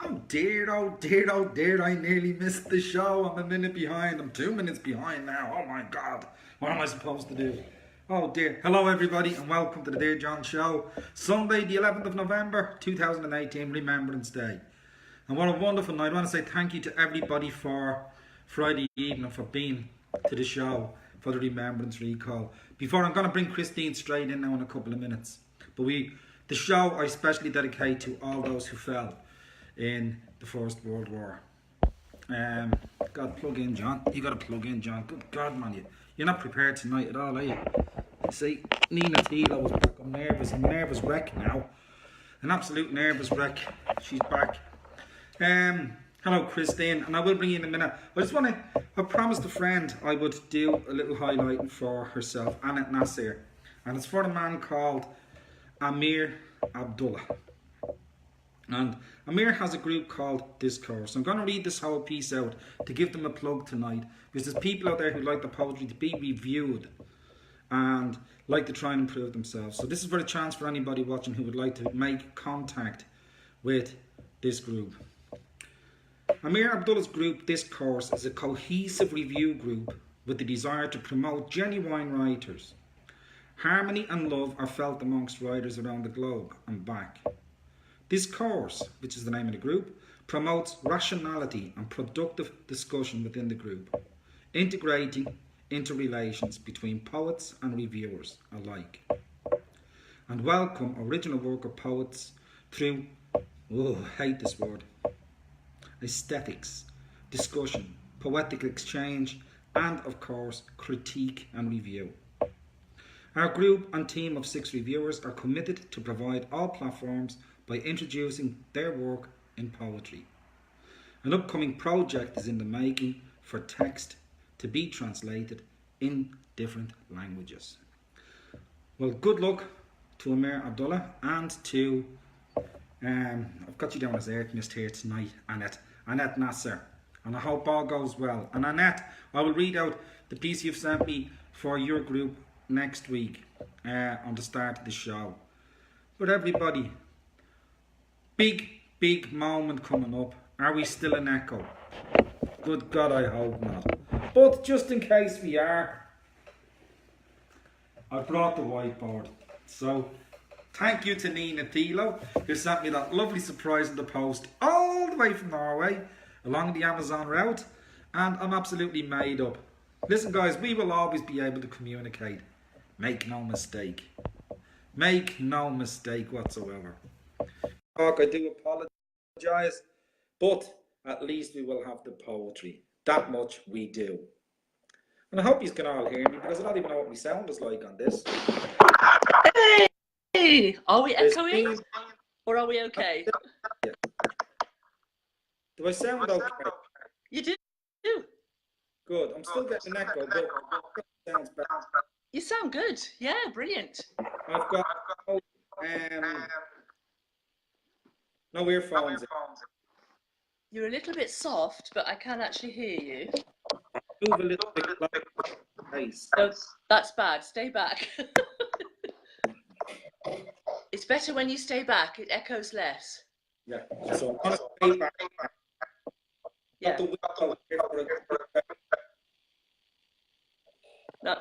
Oh dear, oh dear, I nearly missed the show. I'm a minute behind. I'm 2 minutes behind now. Oh my god. What am I supposed to do? Oh dear. Hello everybody and welcome to the Dear John Show. Sunday the 11th of November 2018, Remembrance Day. And what a wonderful night. I want to say thank you to everybody for Friday evening for being to the show for the Remembrance Recall. Before I'm going to bring Christine straight in now in a couple of minutes. But the show I especially dedicate to all those who fell in the First World War. Got to plug in, John. You got to plug in, John. Good God, man, you're not prepared tonight at all, are you? See, Nina Tilo was back. I'm nervous. I'm a nervous wreck now. An absolute nervous wreck. She's back. Hello, Christine, and I will bring you in a minute. I promised a friend I would do a little highlighting for herself, Annette Nasser, and it's for a man called Amir Abdullah. And Amir has a group called Discourse. I'm going to read this whole piece out to give them a plug tonight, because there's people out there who like the poetry to be reviewed and like to try and improve themselves. So this is for a chance for anybody watching who would like to make contact with this group. Amir Abdullah's group Discourse is a cohesive review group with the desire to promote genuine writers. Harmony and love are felt amongst writers around the globe and back. Discourse, which is the name of the group, promotes rationality and productive discussion within the group, integrating interrelations between poets and reviewers alike, and welcome original work of poets through, I hate this word, aesthetics, discussion, poetic exchange, and of course critique and review. Our group and team of 6 reviewers are committed to provide all platforms by introducing their work in poetry. An upcoming project is in the making for text to be translated in different languages. Well, good luck to Amir Abdullah and to, I've got you down as Earth here tonight, Annette Nasser. And I hope all goes well. And Annette, I will read out the piece you've sent me for your group next week on the start of the show. But everybody, big moment coming up. Are we still an echo? Good God, I hope not. But just in case we are, I brought the whiteboard. So thank you to Nina Thilo, who sent me that lovely surprise in the post all the way from Norway along the Amazon route, and I'm absolutely made up. Listen guys, we will always be able to communicate. Make no mistake. Make no mistake whatsoever. I do apologise, but at least we will have the poetry. That much we do. And I hope you can all hear me, because I don't even know what my sound is like on this. Hey! Are we echoing? Or are we okay? Do I sound okay? You do. Good. I'm still getting an echo, but it sounds better. You sound good. Yeah, brilliant. I've got no earphones. You're a little bit soft, but I can actually hear you. Move a little bit closer. No, that's bad. Stay back. It's better when you stay back. It echoes less. Yeah. So I'm going to stay back. Yeah.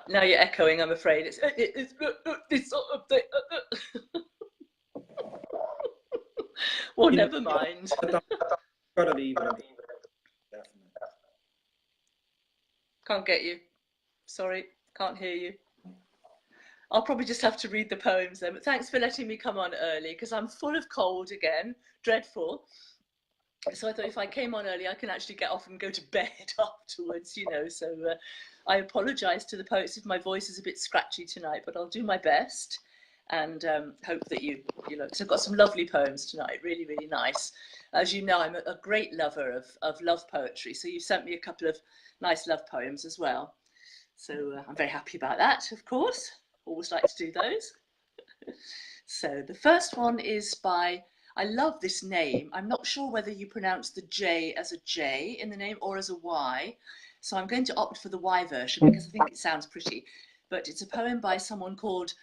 Now you're echoing, I'm afraid. Well, never mind. Gotta leave it. Can't get you. Sorry, can't hear you. I'll probably just have to read the poems then. But thanks for letting me come on early, because I'm full of cold again. Dreadful. So I thought if I came on early, I can actually get off and go to bed afterwards, you know. So I apologise to the poets if my voice is a bit scratchy tonight, but I'll do my best and hope that you know, because I've got some lovely poems tonight, really, really nice. As you know, I'm a great lover of love poetry, so you sent me a couple of nice love poems as well. So I'm very happy about that, of course. Always like to do those. So the first one is by, I love this name. I'm not sure whether you pronounce the J as a J in the name or as a Y. So I'm going to opt for the Y version because I think it sounds pretty. But it's a poem by someone called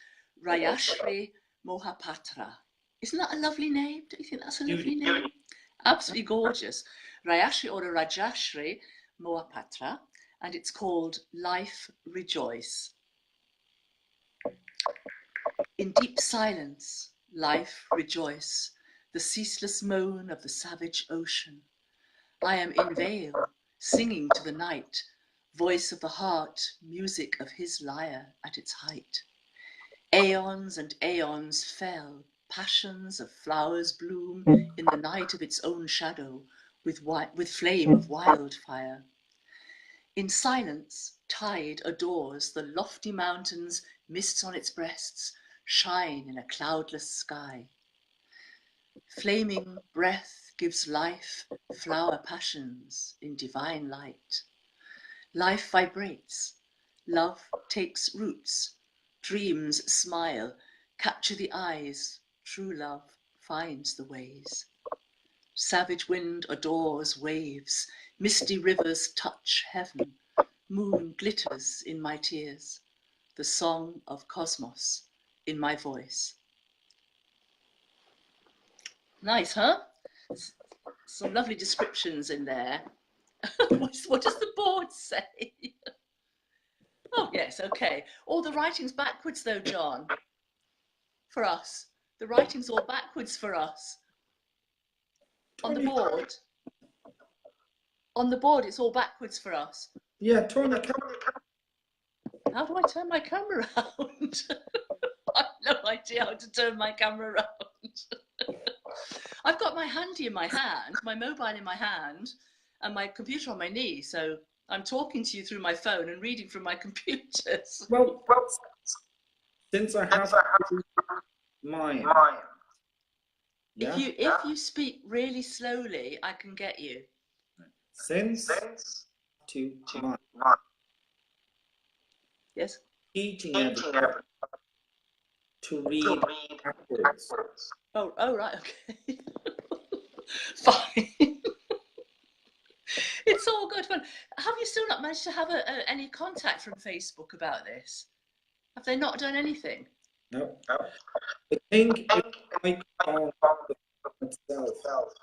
Rayashri Mohapatra. Isn't that a lovely name? Don't you think that's a lovely name? Absolutely gorgeous. Rayashri or Rajashri Mohapatra, and it's called Life Rejoice. In deep silence, life rejoice, the ceaseless moan of the savage ocean. I am in vale, singing to the night, voice of the heart, music of his lyre at its height. Aeons and aeons fell, passions of flowers bloom in the night of its own shadow, with flame of wildfire. In silence, tide adores the lofty mountains, mists on its breasts shine in a cloudless sky. Flaming breath gives life, flower passions in divine light. Life vibrates, love takes roots, dreams smile, capture the eyes, true love finds the ways. Savage wind adores waves, misty rivers touch heaven, moon glitters in my tears, the song of cosmos in my voice. Nice, huh? Some lovely descriptions in there. What does the board say? Oh, yes, okay. All the writing's backwards though, John. For us. The writing's all backwards for us. On the board. On the board, it's all backwards for us. Yeah, turn the camera. How do I turn my camera around? I've no idea how to turn my camera around. I've got my handy in my hand, my mobile in my hand, and my computer on my knee. So I'm talking to you through my phone and reading from my computers. Well, since I have mine. Yeah? If you speak really slowly, I can get you. Since to mine. Yes. Teaching everyone to read backwards. Oh right, okay. Fine. It's all good fun. Have you still not managed to have any contact from Facebook about this? Have they not done anything? No. I think if the microphone itself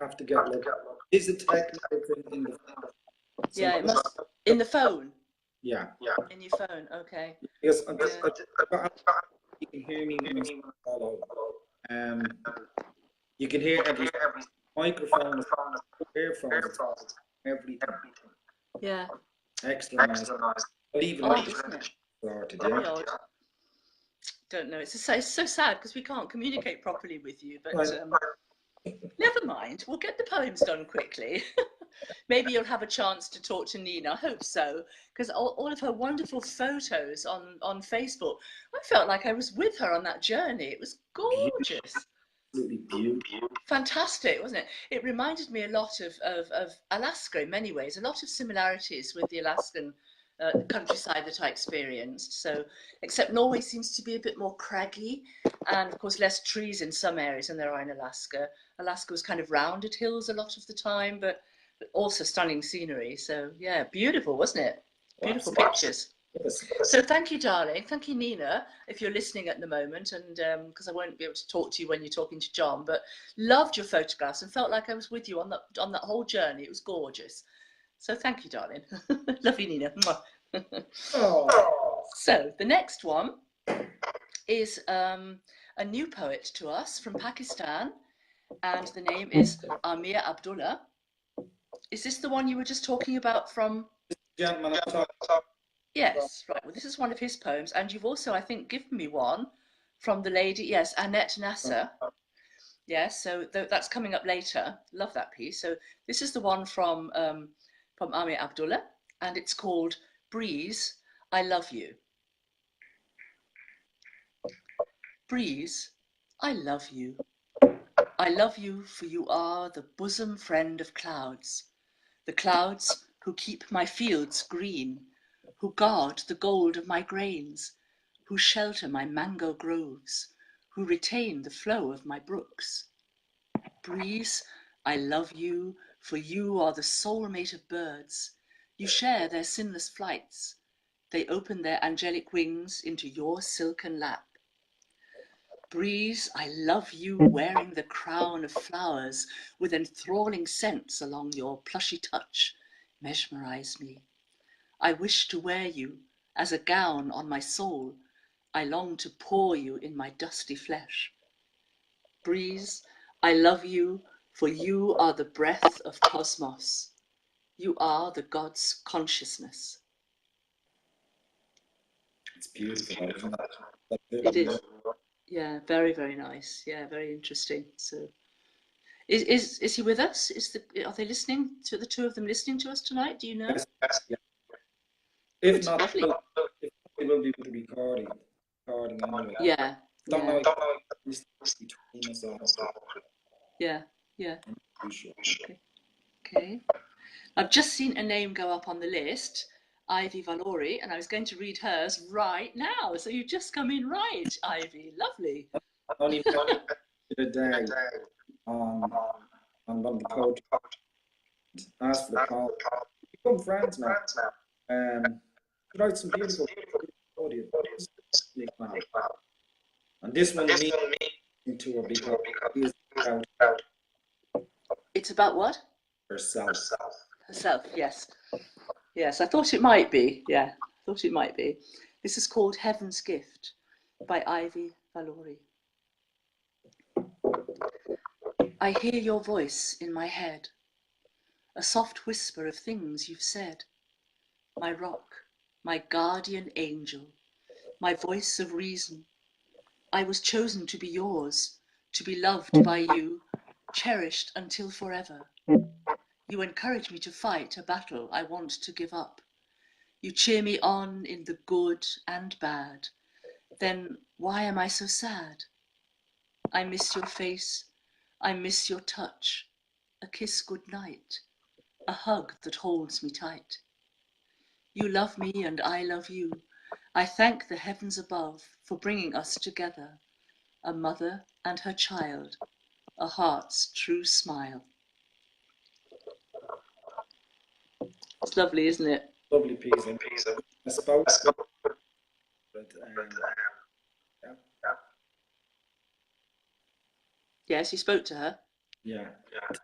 have to get looked at. Is it technical thing in the phone? So Yeah, it must in the phone. Yeah. In your phone, okay. Yes, Yeah. you can hear me when I follow. You can hear every microphone, earphones, everything. Yeah. Extra noise. But even Odd, isn't it? started, Very yeah. odd. Don't know. It's so sad because we can't communicate properly with you. But never mind. We'll get the poems done quickly. Maybe you'll have a chance to talk to Nina. I hope so, because all of her wonderful photos on Facebook, I felt like I was with her on that journey. It was gorgeous. Absolutely beautiful. Fantastic, wasn't it? It reminded me a lot of Alaska in many ways, a lot of similarities with the Alaskan countryside that I experienced. So, except Norway seems to be a bit more craggy, and of course less trees in some areas than there are in Alaska. Alaska was kind of rounded hills a lot of the time, but also stunning scenery. So yeah, beautiful, wasn't it? Beautiful pictures. So thank you, darling. Thank you, Nina, if you're listening at the moment, and because I won't be able to talk to you when you're talking to John, but loved your photographs and felt like I was with you on that whole journey. It was gorgeous. So thank you, darling. Love you, Nina. So the next one is a new poet to us from Pakistan, and the name is Amir Abdullah. Is this the one you were just talking about from? Gentleman, Yes, right. Well, this is one of his poems, and you've also, I think, given me one from the lady, yes, Annette Nasser. Yes, so that's coming up later. Love that piece. So this is the one from Amir Abdullah, and it's called Breeze, I Love You. Breeze, I love you. I love you, for you are the bosom friend of clouds, the clouds who keep my fields green, who guard the gold of my grains, who shelter my mango groves, who retain the flow of my brooks. Breeze, I love you, for you are the soulmate of birds. You share their sinless flights. They open their angelic wings into your silken lap. Breeze, I love you wearing the crown of flowers with enthralling scents along your plushy touch. Mesmerize me. I wish to wear you as a gown on my soul. I long to pour you in my dusty flesh. Breeze, I love you, for you are the breath of cosmos. You are the God's consciousness. It's beautiful. It is. Yeah, very, very nice. Yeah, very interesting. So, is he with us? Are they listening to the two of them listening to us tonight? Do you know? Yes, yeah. If Good, not, lovely. if we will be with the recording anyway. Yeah, Don't yeah, know if it's between us all. yeah, yeah. I'm not too sure. Okay, okay. I've just seen a name go up on the list, Ivy Valori, and I was going to read hers right now. So you've just come in right, Ivy. Lovely. Only the day on one of the poetry. Asked for the call. Become friends now. Write some beautiful audio. And this one means to her because it is about It's about what? herself. Herself, yes. Yes, I thought it might be. Yeah, I thought it might be. This is called Heaven's Gift by Ivy Valori. I hear your voice in my head, a soft whisper of things you've said. My rock, my guardian angel, my voice of reason. I was chosen to be yours, to be loved by you, cherished until forever. You encourage me to fight a battle I want to give up. You cheer me on in the good and bad. Then why am I so sad? I miss your face, I miss your touch, a kiss good night, a hug that holds me tight. You love me and I love you. I thank the heavens above for bringing us together, a mother and her child, a heart's true smile. It's lovely, isn't it? Lovely piece. I spoke, but yeah. Yes, you spoke to her. Yeah.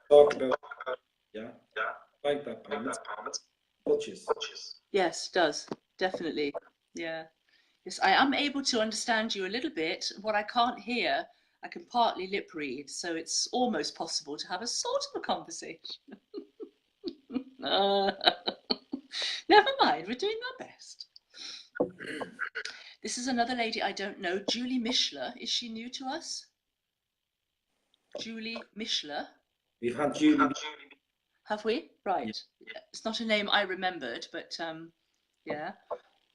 Talk about like that poem. It's touches. Yes, does definitely. Yeah. Yes, I am able to understand you a little bit. What I can't hear, I can partly lip read, so it's almost possible to have a sort of a conversation. Never mind, we're doing our best. This is another lady I don't know, Julie Mishler. Is she new to us? Julie Mishler. We've had Julie. Have we? Right. Yeah. It's not a name I remembered, but yeah.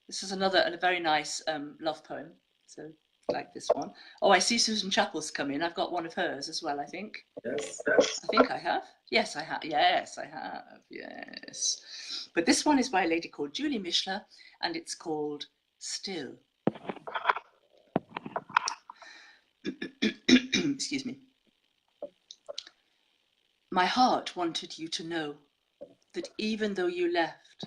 This is a very nice love poem. So like this one. Oh, I see Susan Chappell's come in. I've got one of hers as well, I think. Yes. I think I have. Yes, I have. Yes, I have. Yes. But this one is by a lady called Julie Mishler, and it's called Still. Excuse me. My heart wanted you to know that even though you left,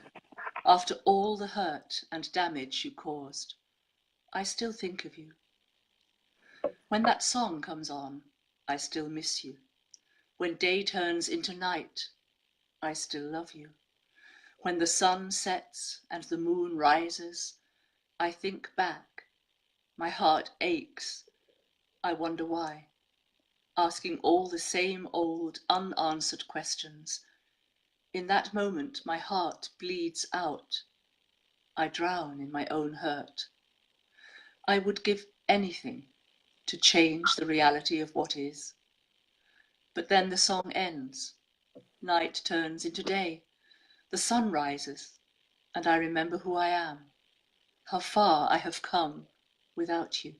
after all the hurt and damage you caused, I still think of you. When that song comes on, I still miss you. When day turns into night, I still love you. When the sun sets and the moon rises, I think back. My heart aches. I wonder why. Asking all the same old unanswered questions. In that moment, my heart bleeds out. I drown in my own hurt. I would give anything to change the reality of what is. But then the song ends. Night turns into day. The sun rises, and I remember who I am, how far I have come without you.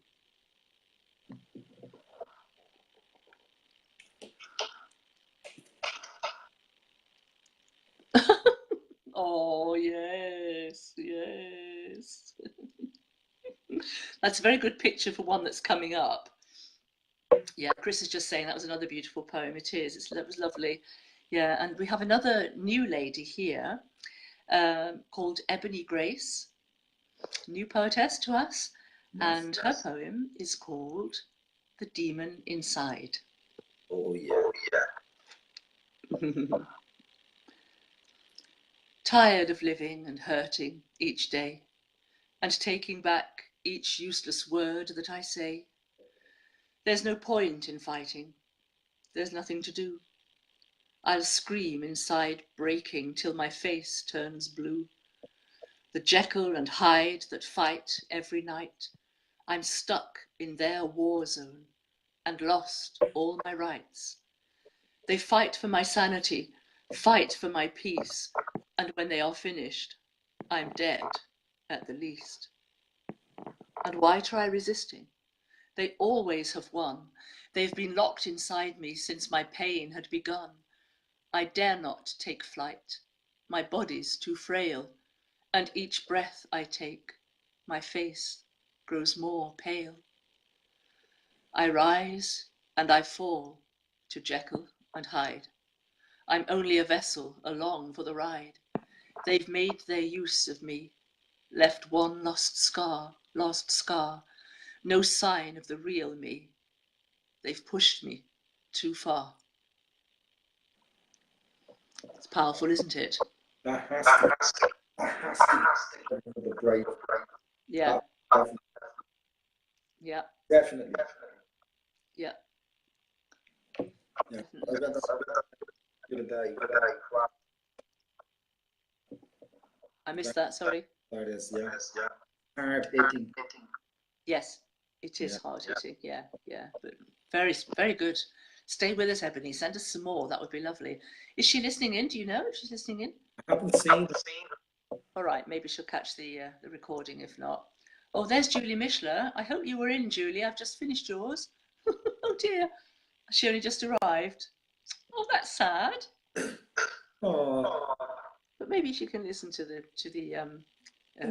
Oh, yes, yes. That's a very good picture for one that's coming up. Yeah, Chris is just saying that was another beautiful poem. It is. It was lovely. Yeah, and we have another new lady here called Ebony Grace, new poetess to us, and her poem is called the demon inside. Oh yeah. Tired of living and hurting each day, and taking back each useless word that I say. There's no point in fighting, there's nothing to do. I'll scream inside, breaking till my face turns blue. The Jekyll and Hyde that fight every night, I'm stuck in their war zone and lost all my rights. They fight for my sanity, fight for my peace, and when they are finished, I'm dead at the least. And why try resisting? They always have won. They've been locked inside me since my pain had begun. I dare not take flight. My body's too frail, and each breath I take, my face grows more pale. I rise and I fall to Jekyll and Hyde. I'm only a vessel along for the ride. They've made their use of me, left one lost scar, no sign of the real me. They've pushed me too far. It's powerful, isn't it? That has to be the break. Yeah. Yeah. Definitely. Yeah. Yeah. Definitely. Good day. I missed that, sorry. That is, yeah. Hard hitting. Yes, it is hard hitting. Yeah. But very, very good. Stay with us, Ebony. Send us some more. That would be lovely. Is she listening in? Do you know if she's listening in? I haven't seen. All right, maybe she'll catch the recording if not. Oh, there's Julie Mishler. I hope you were in, Julie. I've just finished yours. Oh dear, she only just arrived. Oh, that's sad. Oh. But maybe she can listen to the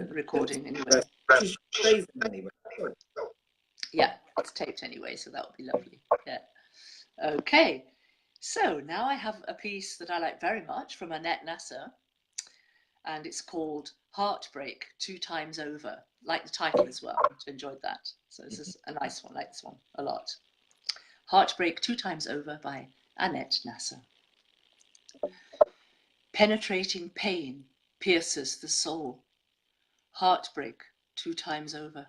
recording anyway. Anyway. Yeah, it's taped anyway, so that would be lovely. Yeah. Okay, so now I have a piece that I like very much from Annette Nasser, and it's called Heartbreak 2 Times Over. Like the title as well. I enjoyed that. So this is a nice one. I like this one a lot. Heartbreak 2 Times Over by Annette Nasser. Penetrating pain pierces the soul. Heartbreak 2 times over.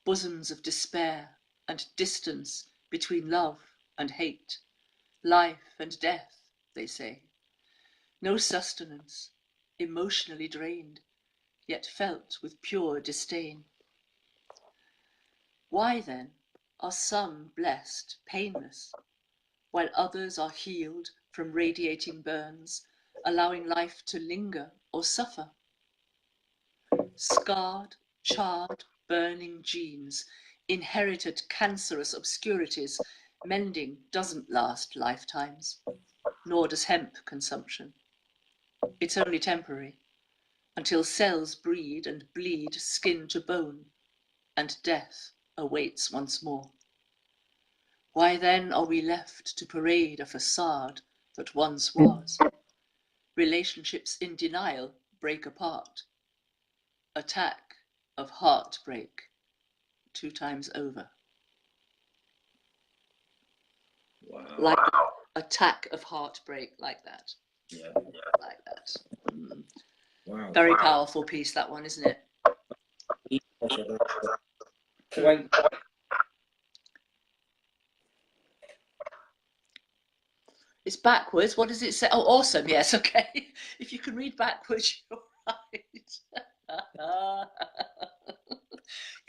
Bosoms of despair and distance between love and hate. Life and death, they say. No sustenance, emotionally drained, yet felt with pure disdain. Why then are some blessed, painless, while others are healed from radiating burns, allowing life to linger or suffer? Scarred, charred, burning genes, inherited cancerous obscurities, mending doesn't last lifetimes, nor does hemp consumption. It's only temporary, until cells breed and bleed skin to bone, and death awaits once more. Why then are we left to parade a facade that once was? Relationships in denial break apart. Attack of heartbreak 2 times over. Wow. Like attack of heartbreak, like that. Yeah. Like that. Wow. Very powerful piece, that one, isn't it? It's backwards. What does it say? Oh, awesome. Yes, okay. If you can read backwards, you're right.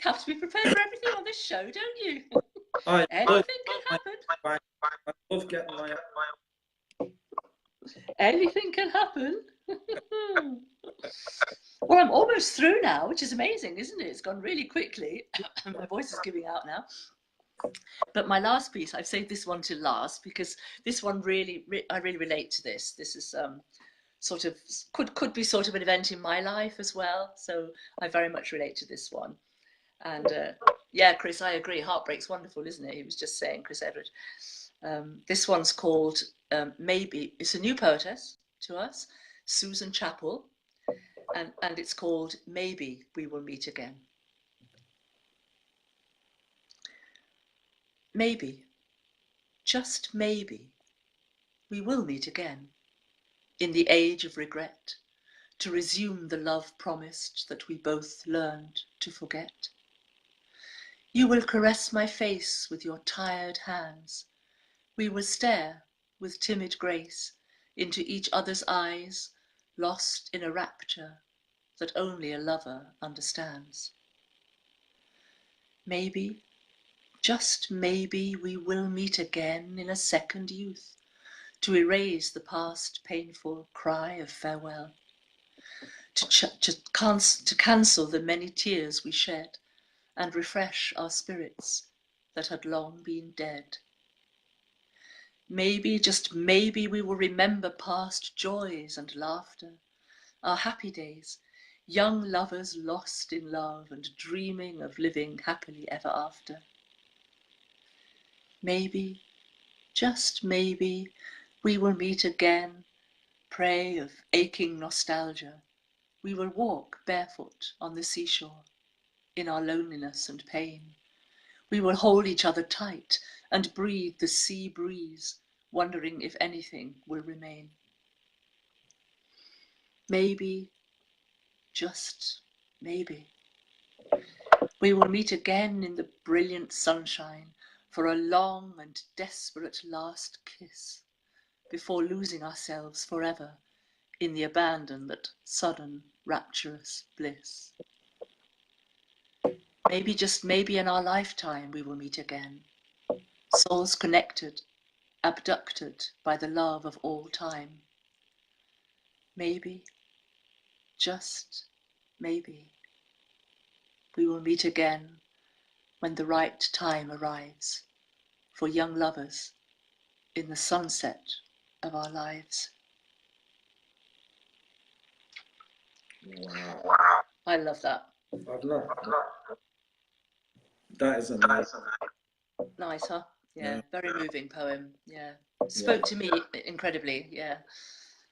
You have to be prepared for everything on this show, don't you? Anything can happen. I love getting my... Anything can happen. Well, I'm almost through now, which is amazing, isn't it? It's gone really quickly. My voice is giving out now. But my last piece, I've saved this one to last because this one I really relate to this. This is sort of could be sort of an event in my life as well. So I very much relate to this one. And yeah, Chris, I agree. Heartbreak's wonderful, isn't it? He was just saying, Chris Everett. This one's called Maybe. It's a new poetess to us, Susan Chappell, and it's called Maybe We Will Meet Again. Maybe, just maybe, we will meet again in the age of regret, to resume the love promised that we both learned to forget. You will caress my face with your tired hands. We will stare with timid grace into each other's eyes, lost in a rapture that only a lover understands. Maybe, just maybe, we will meet again in a second youth, to erase the past painful cry of farewell, to cancel the many tears we shed, and refresh our spirits that had long been dead. Maybe, just maybe, we will remember past joys and laughter, our happy days, young lovers lost in love and dreaming of living happily ever after. Maybe, just maybe, we will meet again, prey of aching nostalgia. We will walk barefoot on the seashore in our loneliness and pain. We will hold each other tight and breathe the sea breeze, wondering if anything will remain. Maybe, just maybe, we will meet again in the brilliant sunshine for a long and desperate last kiss, before losing ourselves forever in the abandon that sudden rapturous bliss. Maybe, just maybe, in our lifetime we will meet again, souls connected, abducted by the love of all time. Maybe, just maybe, we will meet again when the right time arrives for young lovers in the sunset of our lives. Wow. I love that. I've loved that. That is amazing. Nice, huh? Yeah, Yeah. very moving poem. Yeah, spoke to me incredibly. Yeah,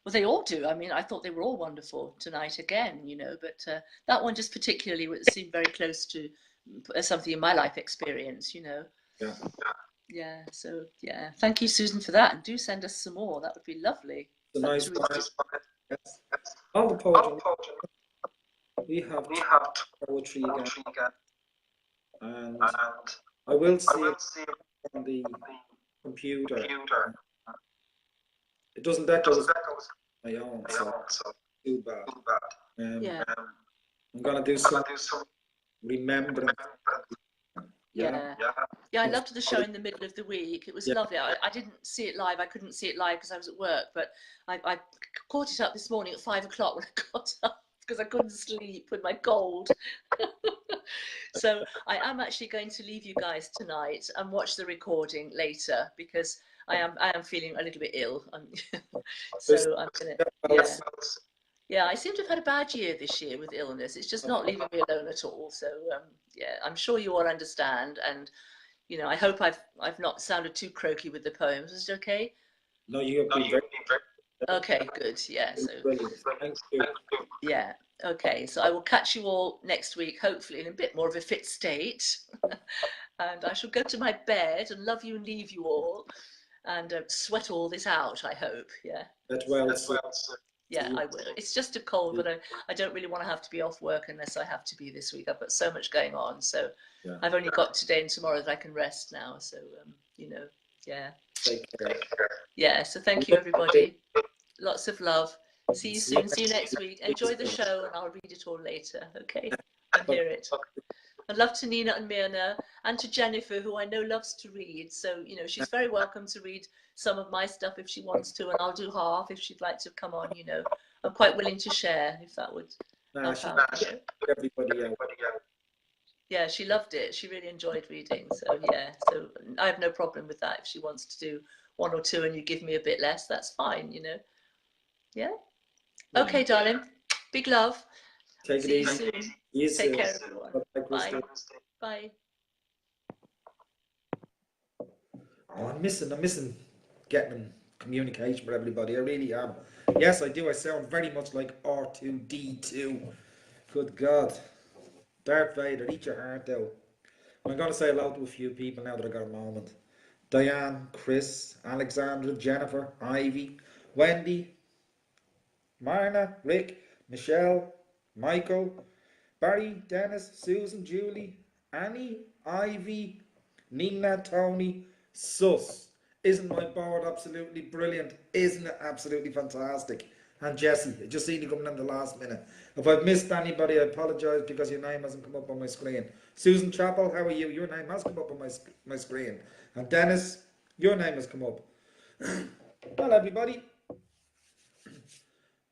well, they all do. I mean, I thought they were all wonderful tonight again, you know, but that one just particularly seemed very close to something in my life experience, you know. Yeah. Yeah, so yeah, thank you, Susan, for that, and do send us some more. That would be lovely. It's a nice poem. Yes. All the poetry. We have poetry again. And I will see it on the computer. It doesn't echo my own, so too bad. Yeah. I'm gonna do some remembrance. Yeah, I loved the show in the middle of the week. It was lovely. I didn't see it live. I couldn't see it live because I was at work, but I caught it up this morning at 5 o'clock when I got up because I couldn't sleep with my cold. So I am actually going to leave you guys tonight and watch the recording later because I am feeling a little bit ill. So I'm gonna, yeah, I seem to have had a bad year this year with illness. It's just not leaving me alone at all. So yeah, I'm sure you all understand, and you know, I hope I've not sounded too croaky with the poems. Is it okay? No, you have been very okay. Good. Yeah. So thank you. Yeah. Okay. So I will catch you all next week, hopefully in a bit more of a fit state, and I shall go to my bed and love you and leave you all, and sweat all this out. I hope. Yeah. That well. Yeah, I will. It's just a cold, but I don't really want to have to be off work unless I have to be this week. I've got so much going on. So I've only got today and tomorrow that I can rest now. So, you know, yeah. Take care. Yeah, so thank you, everybody. Lots of love. See you soon. See you next week. Enjoy the show, and I'll read it all later, okay? And hear it. And love to Nina and Myrna, and to Jennifer, who I know loves to read. So, you know, she's very welcome to read some of my stuff if she wants to, and I'll do half if she'd like to come on, you know. I'm quite willing to share if that would help out. Everybody out. Yeah, she loved it. She really enjoyed reading. So, yeah, so I have no problem with that. If she wants to do one or two and you give me a bit less, that's fine, you know. Yeah? Okay, darling. Big love. Take See it easy. you soon. Take care, everyone. Bye. Bye. Oh, I'm missing getting communication with everybody. I really am. Yes, I do. I sound very much like R2D2. Good God. Darth Vader, eat your heart out. I'm going to say hello to a few people now that I got a moment. Diane, Chris, Alexandra, Jennifer, Ivy, Wendy, Marna, Rick, Michelle, Michael, Barry, Dennis, Susan, Julie, Annie, Ivy, Nina, Tony, Sus. Isn't my board absolutely brilliant? Isn't it absolutely fantastic? And Jesse, I just seen you coming in the last minute. If I've missed anybody, I apologise because your name hasn't come up on my screen. Susan Chappell, how are you? Your name has come up on my screen. And Dennis, your name has come up. Well, everybody,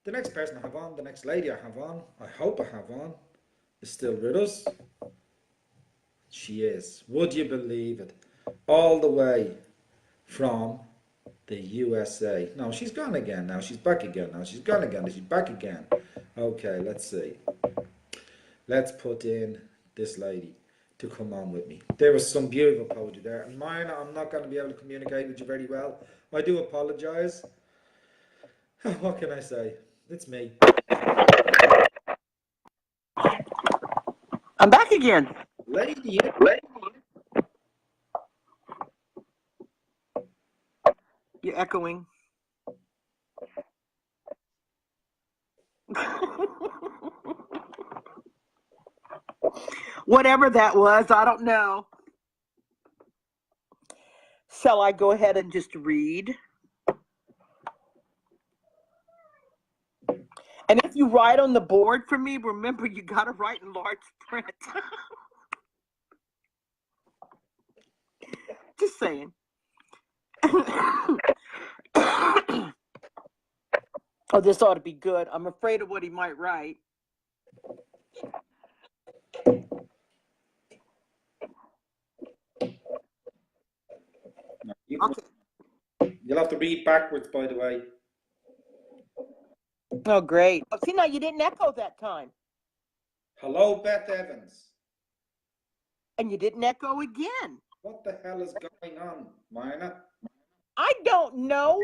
the next person I have on, the next lady I have on, I hope I have on, is still with us. She is. Would you believe it? All the way from the USA. No, she's gone again now. She's back again now. She's gone again. She's back again. Okay, let's see. Let's put in this lady to come on with me. There was some beautiful poetry there. And mine, I'm not going to be able to communicate with you very well. I do apologise. What can I say? It's me. I'm back again. Lady. You're echoing. Whatever that was, I don't know. Shall I go ahead and just read? And if you write on the board for me, remember you got to write in large print. Just saying. Oh, this ought to be good. I'm afraid of what he might write. Okay. You'll have to read backwards, by the way. Oh, great. Oh, see, now you didn't echo that time. Hello, Beth Evans. And you didn't echo again. What the hell is going on, Marna? I don't know.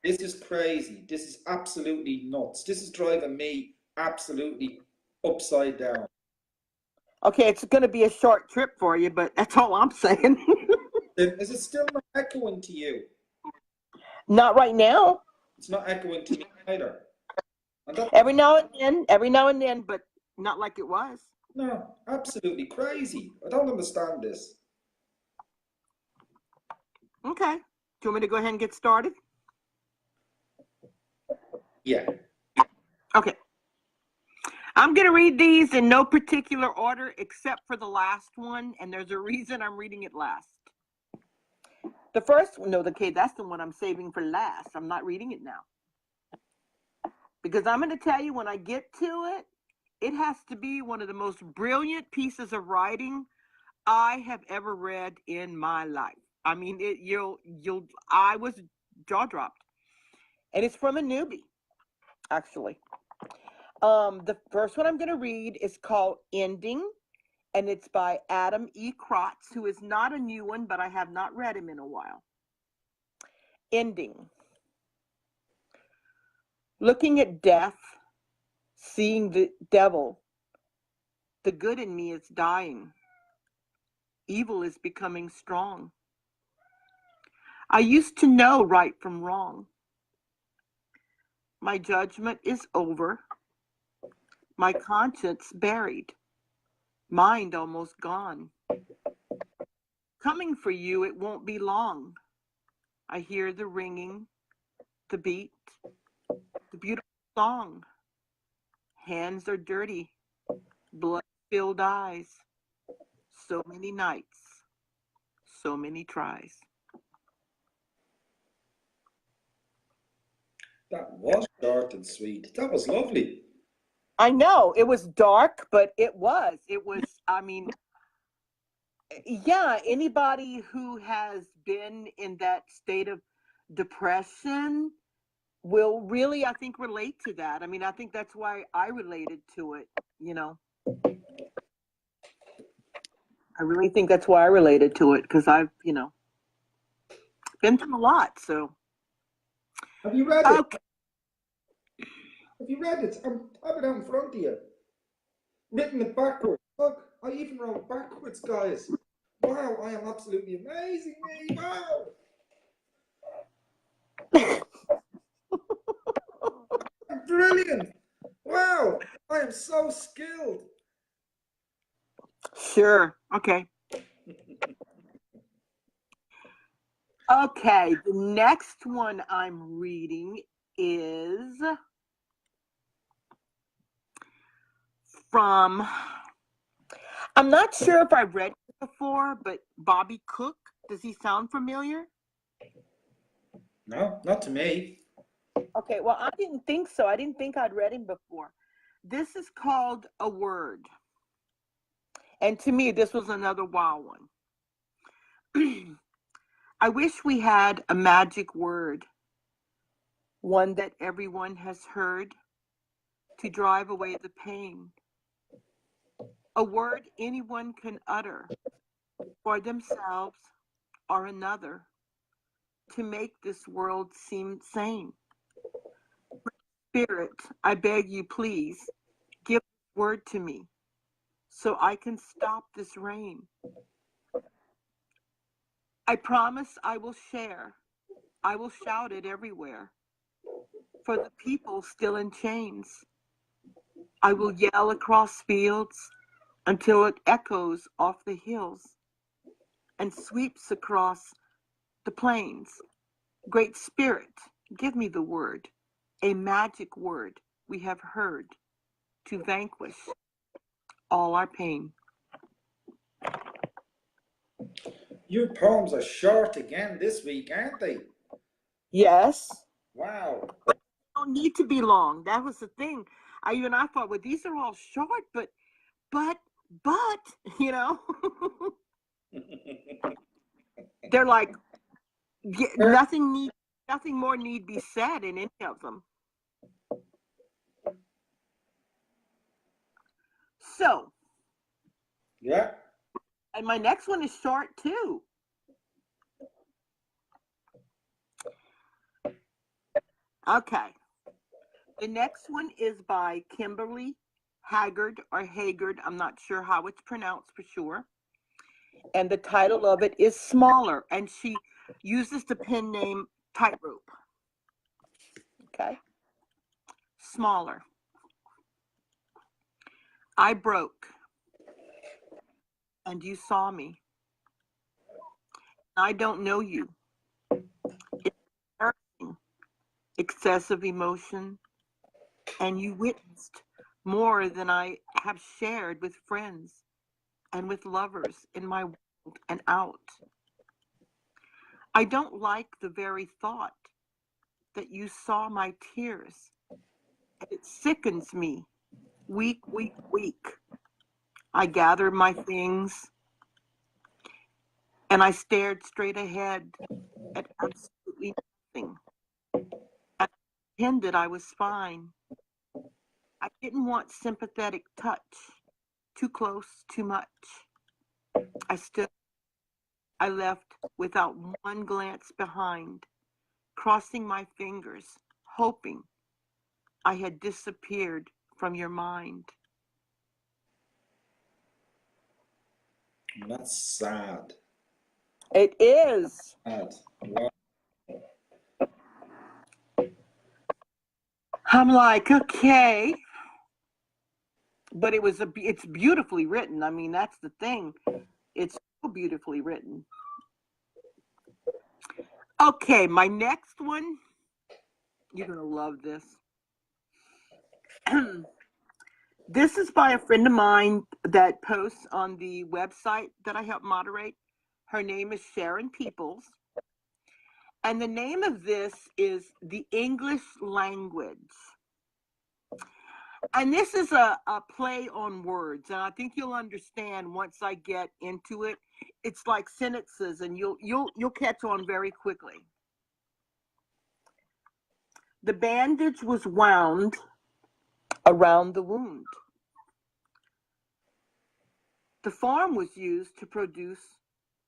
This is crazy. This is absolutely nuts. This is driving me absolutely upside down. Okay, it's going to be a short trip for you, but that's all I'm saying. Is it still not echoing to you? Not right now. It's not echoing to me either. Every now and then, but not like it was. No, absolutely crazy. I don't understand this. Okay. Do you want me to go ahead and get started? Yeah. Okay. I'm going to read these in no particular order except for the last one, and there's a reason I'm reading it last. The first one, that's the one I'm saving for last. I'm not reading it now. Because I'm going to tell you when I get to it, it has to be one of the most brilliant pieces of writing I have ever read in my life. I mean, I was jaw dropped. And it's from a newbie, actually. The first one I'm going to read is called Ending, and it's by Adam E. Krotz, who is not a new one, but I have not read him in a while. Ending. Looking at death, seeing the devil, the good in me is dying. Evil is becoming strong. I used to know right from wrong. My judgment is over. My conscience buried. Mind almost gone. Coming for you, it won't be long. I hear the ringing, the beat, the beautiful song. Hands are dirty, blood-filled eyes. So many nights, so many tries. That was short and sweet. That was lovely. I know, it was dark, but it was, I mean, yeah, anybody who has been in that state of depression will really, I think, relate to that. I mean, I think that's why I related to it, you know. I really think that's why I related to it, because I've, been through a lot, so. Have you read it? Okay. Have you read it? I have it out in front of you. Written it backwards. Look, I even wrote backwards, guys. Wow, I am absolutely amazing, me. Wow. I'm brilliant. Wow, I am so skilled. Sure. Okay. Okay. The next one I'm reading is from, I'm not sure if I've read it before, but Bobby Cook. Does he sound familiar? No, not to me. Okay, well, I didn't think so. I didn't think I'd read him before. This is called A Word. And to me, this was another wow one. I wish we had a magic word, one that everyone has heard, to drive away the pain. A word anyone can utter for themselves or another to make this world seem sane. Spirit, I beg you, please, give a word to me so I can stop this rain. I promise I will share. I will shout it everywhere. For the people still in chains, I will yell across fields until it echoes off the hills and sweeps across the plains. Great Spirit, give me the word, a magic word we have heard to vanquish all our pain. Your poems are short again this week, aren't they? Yes. Wow. Don't need to be long. That was the thing. I thought, well, these are all short, but, you know, they're like nothing more need be said in any of them. So, Yeah. and my next one is short too. Okay. The next one is by Kimberly Haggard or Haggard. I'm not sure how it's pronounced for sure. And the title of it is Smaller. And she uses the pen name Tightrope. Okay. Smaller. I broke. And you saw me. I don't know you. It's embarrassing, excessive emotion. And you witnessed more than I have shared with friends and with lovers in my world and out. I don't like the very thought that you saw my tears. And it sickens me. Weak, weak, weak. I gathered my things and I stared straight ahead at absolutely nothing. I pretended I was fine. I didn't want sympathetic touch. Too close, too much. I left without one glance behind, crossing my fingers, hoping I had disappeared from your mind. That's sad. It is. Sad. Wow. I'm like, okay. But it's beautifully written. I mean, that's the thing. It's so beautifully written. Okay, my next one, you're going to love this. This is by a friend of mine that posts on the website that I help moderate. Her name is Sharon Peoples. And the name of this is The English Language. And this is a play on words. And I think you'll understand once I get into it. It's like sentences and you'll catch on very quickly. The bandage was wound around the wound. The farm was used to produce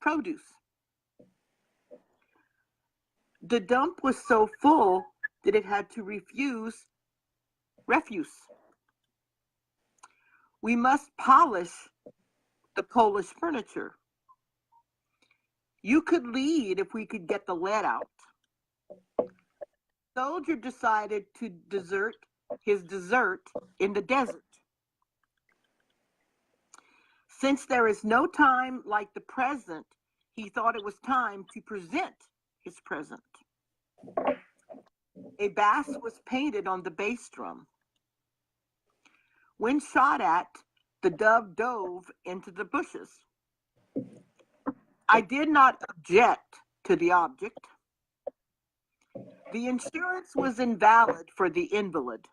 produce. The dump was so full that it had to refuse refuse. We must polish the Polish furniture. You could lead if we could get the lead out. Soldier decided to desert his dessert in the desert. Since there is no time like the present, he thought it was time to present his present. A bass was painted on the bass drum. When shot at, the dove dove into the bushes. I did not object to the object. The insurance was invalid for the invalid.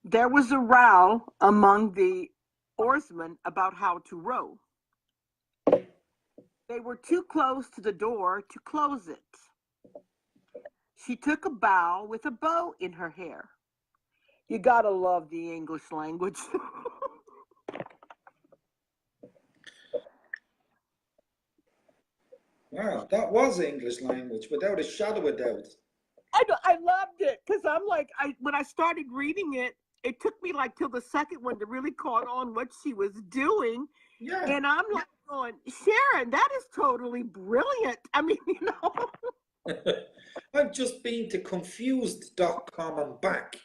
There was a row among the oarsmen about how to row. They were too close to the door to close it. She took a bow with a bow in her hair. You gotta love the English language. Wow, that was English language without a shadow of doubt. I loved it because I'm like, when I started reading it, it took me like till the second one to really caught on what she was doing. Yeah. And I'm like going, Sharon, that is totally brilliant. I mean, you know. I've just been to confused.com and back.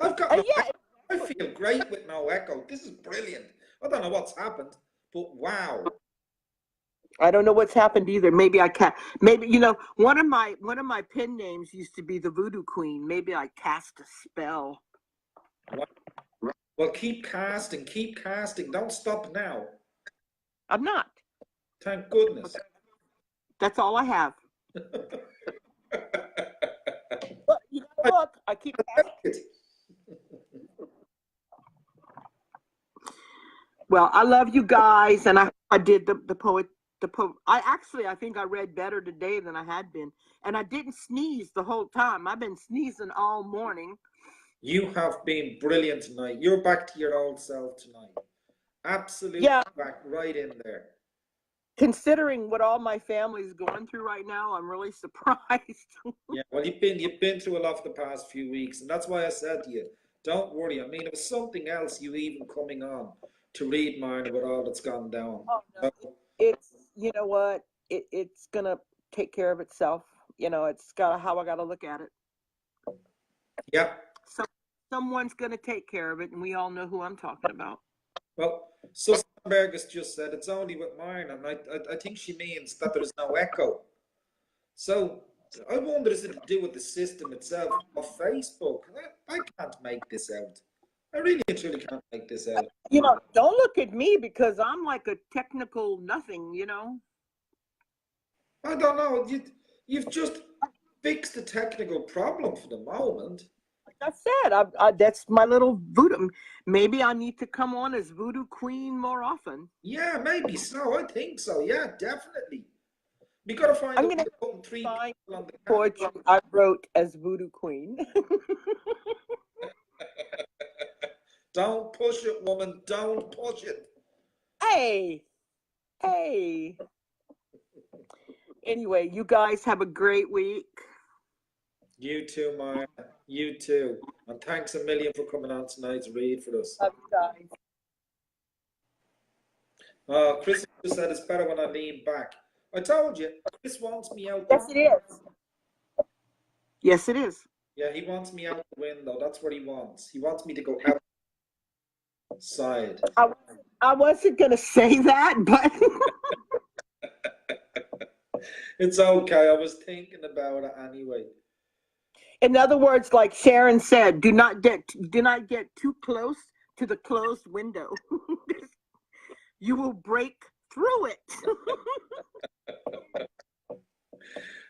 I've got no Yeah. echo. I feel great with no echo. This is brilliant. I don't know what's happened, but wow. I don't know what's happened either. Maybe I can't. Maybe, you know, one of my pen names used to be the Voodoo Queen. Maybe I cast a spell. Well, keep casting. Don't stop now. I'm not. Thank goodness. That's all I have. But you gotta look. I keep casting. Well, I love you guys, and I did the poet. I think I read better today than I had been, and I didn't sneeze the whole time. I've been sneezing all morning. You have been brilliant tonight. You're back to your old self tonight. Absolutely, yeah. Back right in there. Considering what all my family's going through right now, I'm really surprised. Yeah, well, you've been through a lot for the past few weeks, and that's why I said to you, don't worry. I mean, it was something else you even coming on to read mine with all that's gone down. Oh, no. It's, you know what, it's gonna take care of itself. You know, it's how I gotta look at it. Yeah. So someone's gonna take care of it, and we all know who I'm talking about. Well, Susan Burgess just said it's only with mine, and I think she means that there's no echo. So I wonder, is it to do with the system itself of Facebook? I can't make this out. I really and truly can't make this out. You know, don't look at me because I'm like a technical nothing, you know. I don't know. You've just fixed the technical problem for the moment. Like I said, that's my little voodoo. Maybe I need to come on as Voodoo Queen more often. Yeah, maybe so. I think so. Yeah, definitely. We got to find I'm gonna three find people on the poetry I wrote as Voodoo Queen. Don't push it, woman. Don't push it. Hey. Anyway, you guys have a great week. You too, Maya. You too. And thanks a million for coming on tonight's read for us. Love you guys. Chris just said it's better when I lean back. I told you, Chris wants me out. Yes, it is. Yes, it is. Yeah, he wants me out the window. That's what he wants. He wants me to go outside. I wasn't going to say that, but... It's okay. I was thinking about it anyway. In other words, like Sharon said, do not get too close to the closed window. You will break through it.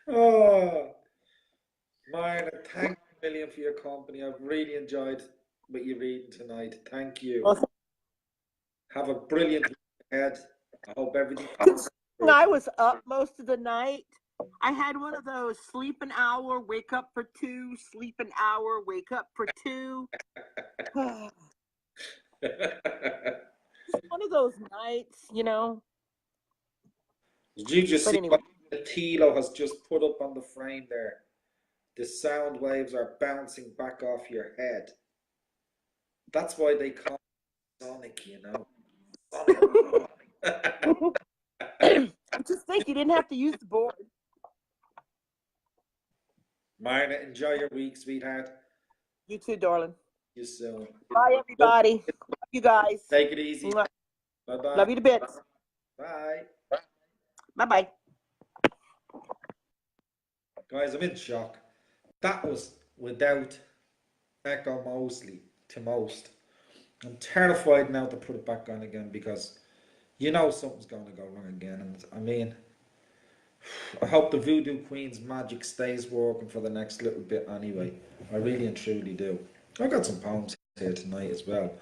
Oh, Maya, thank you a million for your company. I've really enjoyed what you're reading tonight. Thank you. Well, have a brilliant week ahead. I hope everything. I was up most of the night. I had one of those sleep an hour, wake up for 2, sleep an hour, wake up for 2. One of those nights, you know. Did you just see anyway. what Tilo has just put up on the frame there? The sound waves are bouncing back off your head. That's why they call it Sonic, you know. Sonic. Just think, you didn't have to use the board. Marna, enjoy your week, sweetheart. You too, darling. See you soon. Bye, everybody. Love you guys. Take it easy. Mwah. Bye-bye. Love you to bits. Bye. Bye-bye. Guys, I'm in shock. That was without Echo Mosley to most. I'm terrified now to put it back on again because you know something's going to go wrong again. And I mean, I hope the Voodoo Queen's magic stays working for the next little bit anyway. I really and truly do. I got some poems here tonight as well.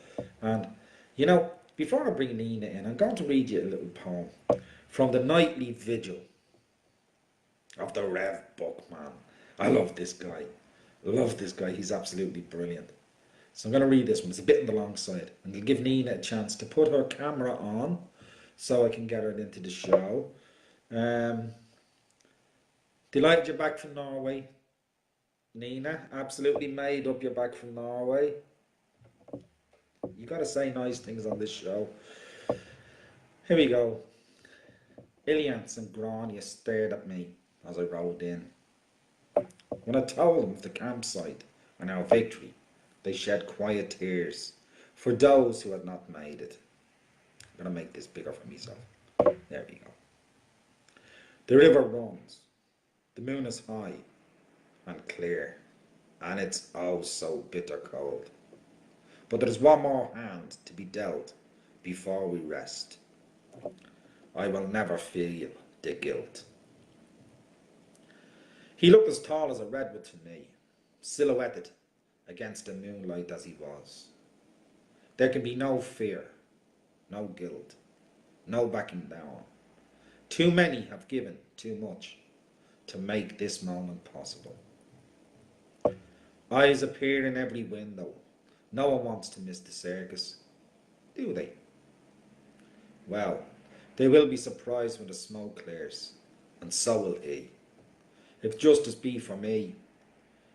And, you know, before I bring Nina in, I'm going to read you a little poem from the Nightly Vigil of the Rev Bookman. I love this guy. Love this guy. He's absolutely brilliant. So I'm going to read this one. It's a bit on the long side. And it'll give Nina a chance to put her camera on so I can get her into the show. Delighted you're back from Norway, Nina. Absolutely made up you're back from Norway. You got to say nice things on this show. Here we go. Ilians and Grania stared at me as I rode in. When I told them of the campsite and our victory, they shed quiet tears for those who had not made it. I'm going to make this bigger for myself. There we go. The river runs. The moon is high and clear, and it's oh so bitter cold. But there's one more hand to be dealt before we rest. I will never feel the guilt. He looked as tall as a redwood to me, silhouetted against the moonlight as he was. There can be no fear, no guilt, no backing down. Too many have given too much to make this moment possible. Eyes appear in every window. No one wants to miss the circus, do they? Well, they will be surprised when the smoke clears, and so will he. If justice be for me,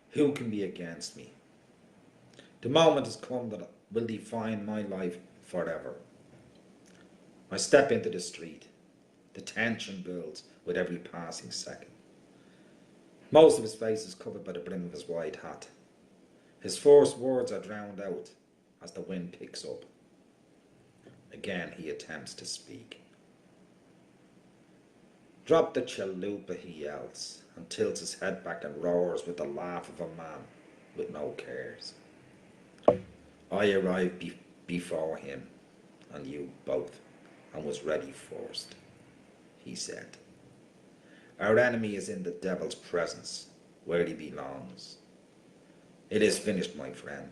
who can be against me? The moment has come that will define my life forever. I step into the street. The tension builds with every passing second. Most of his face is covered by the brim of his wide hat. His first words are drowned out as the wind picks up. Again he attempts to speak. Drop the chalupa, he yells, and tilts his head back and roars with the laugh of a man with no cares. I arrived before him, and you both, and was ready first, he said. Our enemy is in the devil's presence, where he belongs. It is finished, my friend.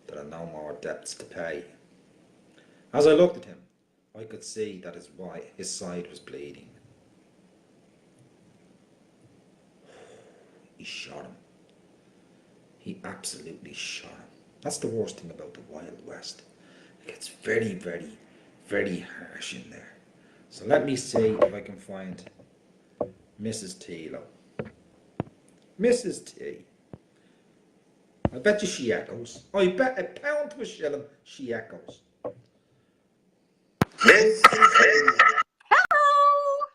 There are no more debts to pay. As I looked at him, I could see that his side was bleeding. He shot him. He absolutely shot him. That's the worst thing about the Wild West. It gets very, very, very harsh in there. So let me see if I can find Mrs. Tilo. Mrs. T. I bet you she echoes. I bet a pound to a shilling she echoes. Mrs. Hello.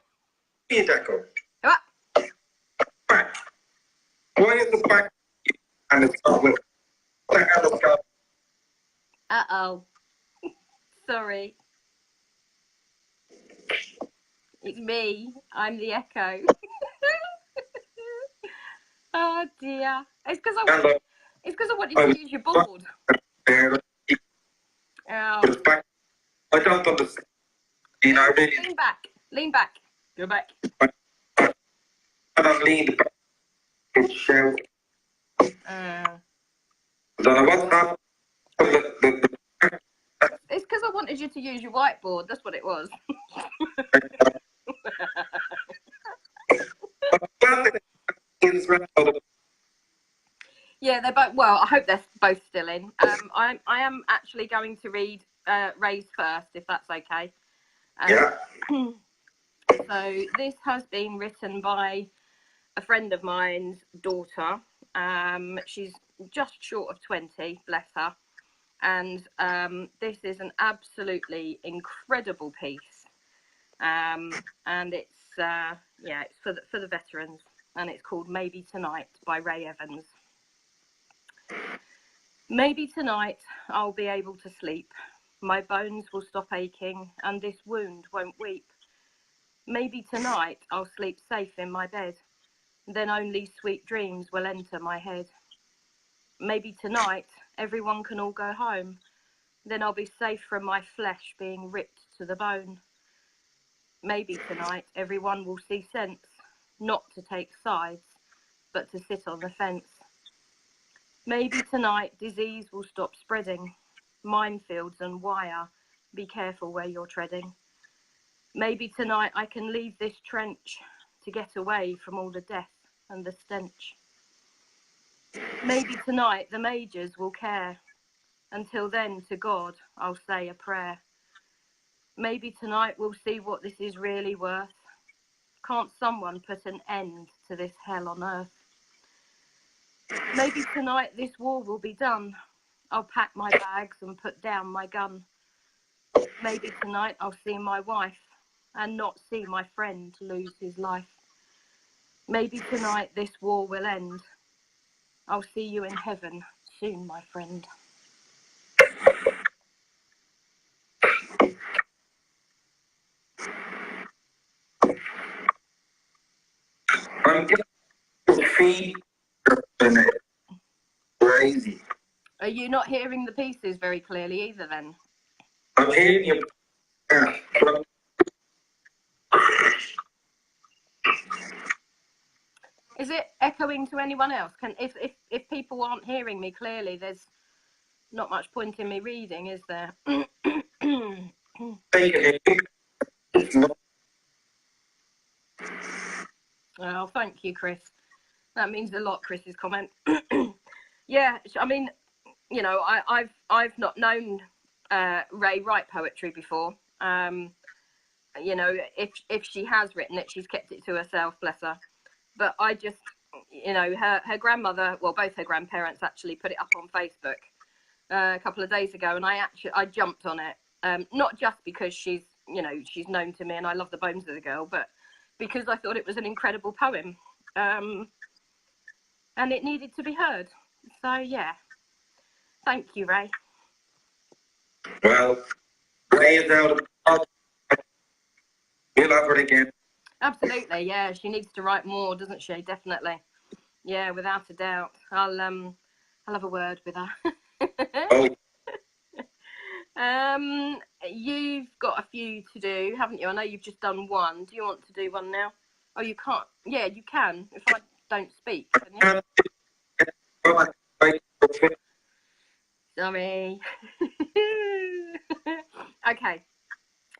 It echo. What? Back. Why is the back and it's not with what the hell is going? Uh-oh. Sorry. It's me. I'm the echo. Oh dear. It's because I wanted to use your board. Oh. But it's back. I don't understand. You know, I really Lean back. Lean back. Go back. I don't lean back. It's shout. I don't know what's happening. It's because I wanted you to use your whiteboard. That's what it was. Yeah, they're both. Well, I hope they're both still in. I am actually going to read Ray's first, if that's okay. Yeah. So this has been written by a friend of mine's daughter. She's just short of 20, bless her. And this is an absolutely incredible piece. and it's it's for the veterans, and it's called Maybe Tonight by Ray Evans. Maybe tonight I'll be able to sleep. My bones will stop aching, and this wound won't weep. Maybe tonight I'll sleep safe in my bed. Then only sweet dreams will enter my head. Maybe tonight everyone can all go home. Then I'll be safe from my flesh being ripped to the bone. Maybe tonight everyone will see sense, not to take sides, but to sit on the fence. Maybe tonight disease will stop spreading. Minefields and wire, be careful where you're treading. Maybe tonight I can leave this trench to get away from all the death and the stench. Maybe tonight the majors will care. Until then, to God, I'll say a prayer. Maybe tonight we'll see what this is really worth. Can't someone put an end to this hell on earth? Maybe tonight this war will be done. I'll pack my bags and put down my gun. Maybe tonight I'll see my wife and not see my friend lose his life. Maybe tonight this war will end. I'll see you in heaven soon, my friend. I'm getting feet in it. Crazy. Are you not hearing the pieces very clearly either then? I'm hearing you. Is it echoing to anyone else? If people aren't hearing me clearly, there's not much point in me reading, is there? Oh, thank you, Chris. That means a lot, Chris's comment. Yeah, I mean, you know, I've not known Ray write poetry before. You know, if she has written it, she's kept it to herself, bless her. But I just, you know, her grandmother, well, both her grandparents actually put it up on Facebook a couple of days ago, and I jumped on it, not just because she's known to me and I love the bones of the girl, but because I thought it was an incredible poem, and it needed to be heard. So yeah, thank you, Ray. Well, Ray is out of. We'll have her again. Absolutely, yeah. She needs to write more, doesn't she? Definitely. Yeah, without a doubt. I'll have a word with her. Oh. You've got a few to do, haven't you? I know you've just done one. Do you want to do one now? Oh, you can't. Yeah, you can. If I don't speak, can you? Sorry. Okay.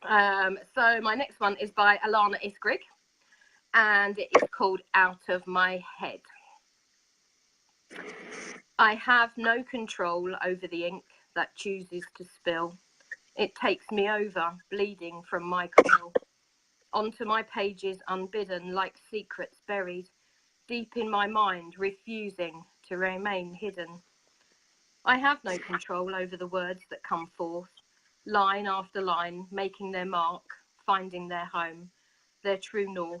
So my next one is by Alana Iskrig, and it is called Out of My Head. I have no control over the ink that chooses to spill. It takes me over, bleeding from my quill, onto my pages unbidden, like secrets buried, deep in my mind, refusing to remain hidden. I have no control over the words that come forth, line after line, making their mark, finding their home, their true north,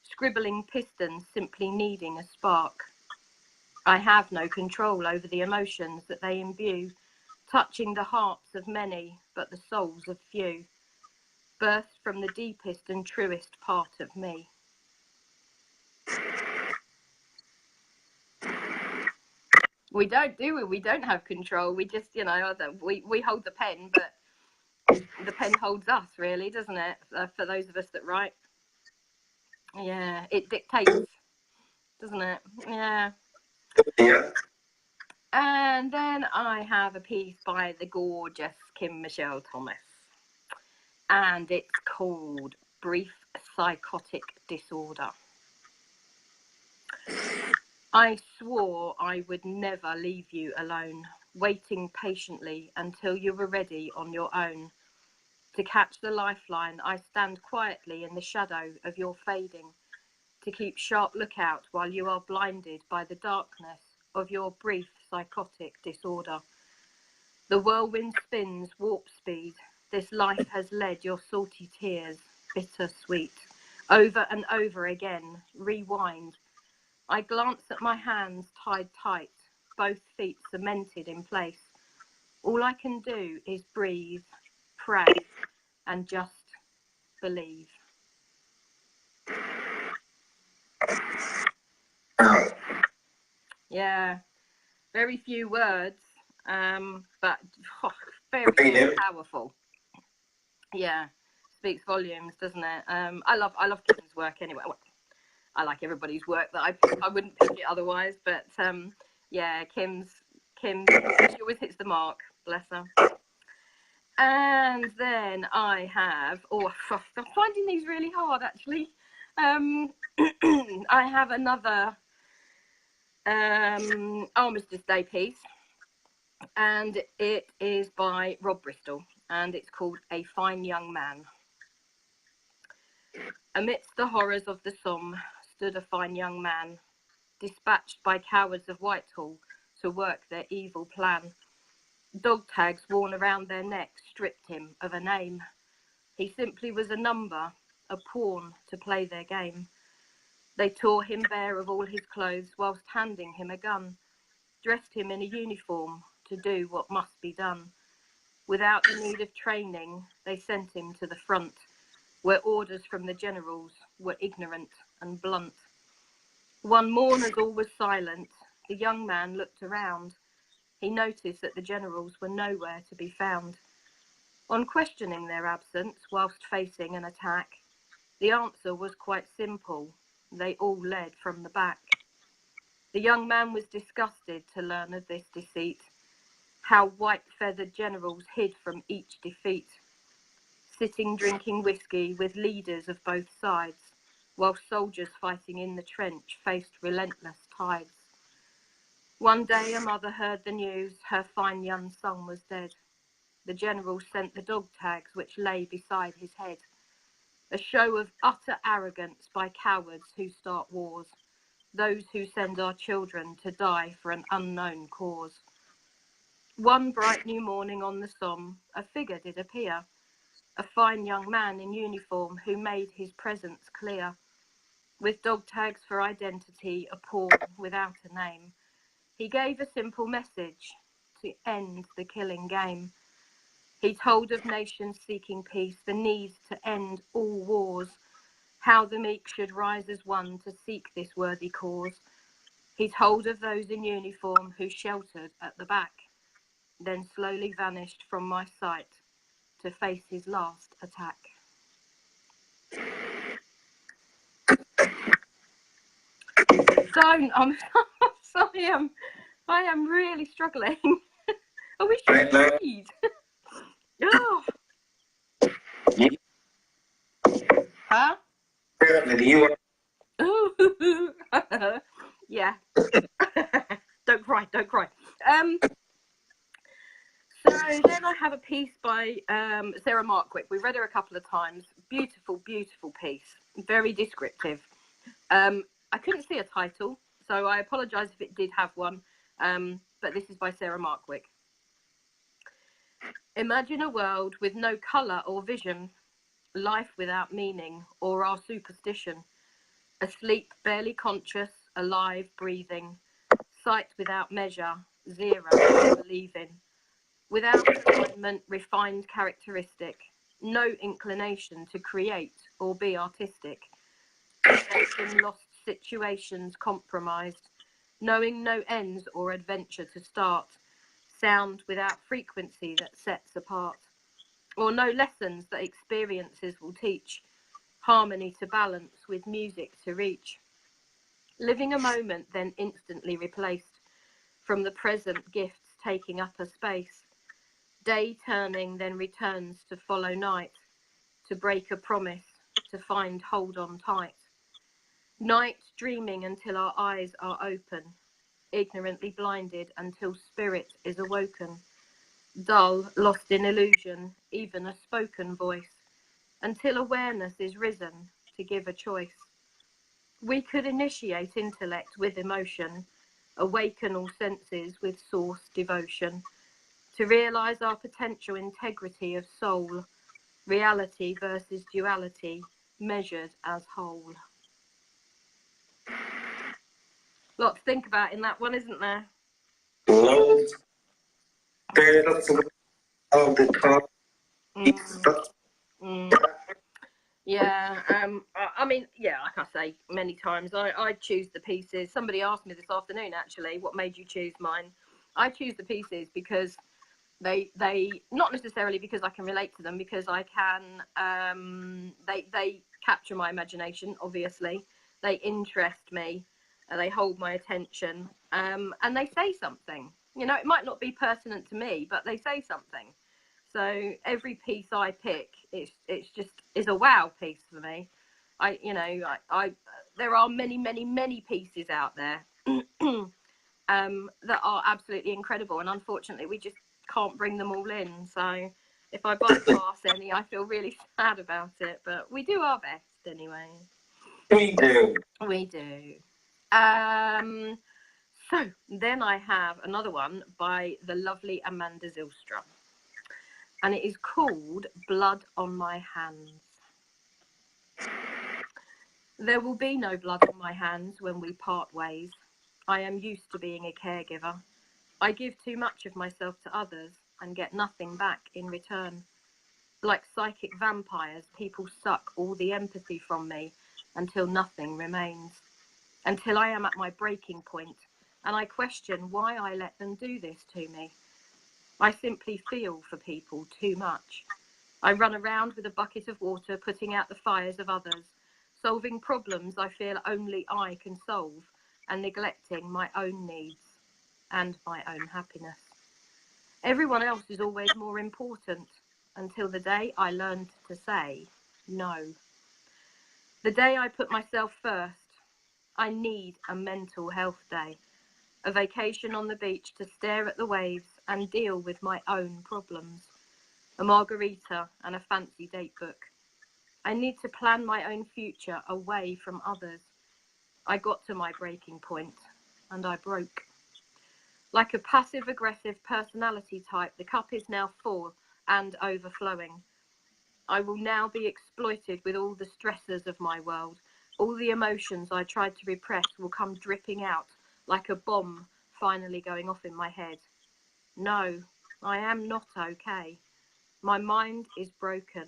scribbling pistons simply needing a spark. I have no control over the emotions that they imbue, touching the hearts of many, but the souls of few, birthed from the deepest and truest part of me. We don't, do we? We don't have control. We just, you know, we hold the pen, but the pen holds us, really, doesn't it? For those of us that write. Yeah, it dictates, doesn't it? Yeah. Yeah. And then I have a piece by the gorgeous Kim Michelle Thomas, and it's called Brief Psychotic Disorder. I swore I would never leave you alone, waiting patiently until you were ready on your own. To catch the lifeline, I stand quietly in the shadow of your fading, to keep sharp lookout while you are blinded by the darkness of your brief psychotic disorder. The whirlwind spins warp speed. This life has led your salty tears bittersweet. Over and over again, rewind. I glance at my hands tied tight, both feet cemented in place. All I can do is breathe, pray, and just believe. Yeah, very few words, but very powerful. Yeah, speaks volumes, doesn't it? I love Kim's work anyway. Well, I like everybody's work that I wouldn't pick it otherwise, but yeah, Kim's she always hits the mark, bless her. And then I have, I'm finding these really hard actually. I have another Armistice Day piece, and it is by Rob Bristol, and it's called A Fine Young Man. Amidst the horrors of the Somme stood a fine young man, dispatched by cowards of Whitehall to work their evil plan. Dog tags worn around their necks stripped him of a name. He simply was a number, a pawn to play their game. They tore him bare of all his clothes whilst handing him a gun, dressed him in a uniform to do what must be done. Without the need of training, they sent him to the front, where orders from the generals were ignorant and blunt. One morn, as all was silent, the young man looked around. He noticed that the generals were nowhere to be found. On questioning their absence whilst facing an attack, the answer was quite simple. They all led from the back. The young man was disgusted to learn of this deceit, how white-feathered generals hid from each defeat, sitting drinking whiskey with leaders of both sides, while soldiers fighting in the trench faced relentless tides. One day a mother heard the news, her fine young son was dead. The general sent the dog tags which lay beside his head, a show of utter arrogance by cowards who start wars, those who send our children to die for an unknown cause. One bright new morning on the Somme, a figure did appear, a fine young man in uniform who made his presence clear. With dog tags for identity, a pawn without a name, he gave a simple message to end the killing game. He told of nations seeking peace, the need to end all wars, how the meek should rise as one to seek this worthy cause. He told of those in uniform who sheltered at the back, then slowly vanished from my sight to face his last attack. I'm sorry, I am really struggling. I wish you could read. Oh. Huh? Oh. Yeah. Don't cry. So then I have a piece by Sarah Markwick. We read her a couple of times. Beautiful, beautiful piece. Very descriptive. I couldn't see a title, so I apologise if it did have one, but this is by Sarah Markwick. Imagine a world with no colour or vision, life without meaning or our superstition, asleep, barely conscious, alive, breathing, sight without measure, zero, believing, without alignment, refined characteristic, no inclination to create or be artistic, in lost situations compromised, knowing no ends or adventure to start, sound without frequency that sets apart, or no lessons that experiences will teach, harmony to balance with music to reach, living a moment then instantly replaced, from the present gifts taking up a space, day turning then returns to follow night, to break a promise, to find hold on tight. Night dreaming until our eyes are open, ignorantly blinded until spirit is awoken, dull, lost in illusion, even a spoken voice, until awareness is risen to give a choice. We could initiate intellect with emotion, awaken all senses with source devotion, to realise our potential integrity of soul, Reality versus duality, measured as whole. Lot to think about in that one, isn't there? Loads. There's lots of the top. Yeah, I mean, yeah, like I say many times, I choose the pieces. Somebody asked me this afternoon, actually, what made you choose mine? I choose the pieces because they not necessarily because I can relate to them, because I can, they capture my imagination, obviously. They interest me, they hold my attention, and they say something. You know, it might not be pertinent to me, but they say something. So every piece I pick, it's just is a wow piece for me. I there are many pieces out there that are absolutely incredible, and unfortunately we just can't bring them all in. So if I bypass any, I feel really sad about it, but we do our best anyway. We do. So then I have another one by the lovely Amanda Zylstra, and it is called Blood on My Hands. There will be no blood on my hands when we part ways. I am used to being a caregiver. I give too much of myself to others and get nothing back in return. Like psychic vampires, people suck all the empathy from me until nothing remains. Until I am at my breaking point and I question why I let them do this to me. I simply feel for people too much. I run around with a bucket of water, putting out the fires of others, solving problems I feel only I can solve, and neglecting my own needs and my own happiness. Everyone else is always more important, until the day I learned to say no. The day I put myself first. I need a mental health day, a vacation on the beach to stare at the waves and deal with my own problems, a margarita and a fancy date book. I need to plan my own future away from others. I got to my breaking point and I broke. Like a passive-aggressive personality type, the cup is now full and overflowing. I will now be exploited with all the stressors of my world. All the emotions I tried to repress will come dripping out like a bomb finally going off in my head. No, I am not okay. My mind is broken.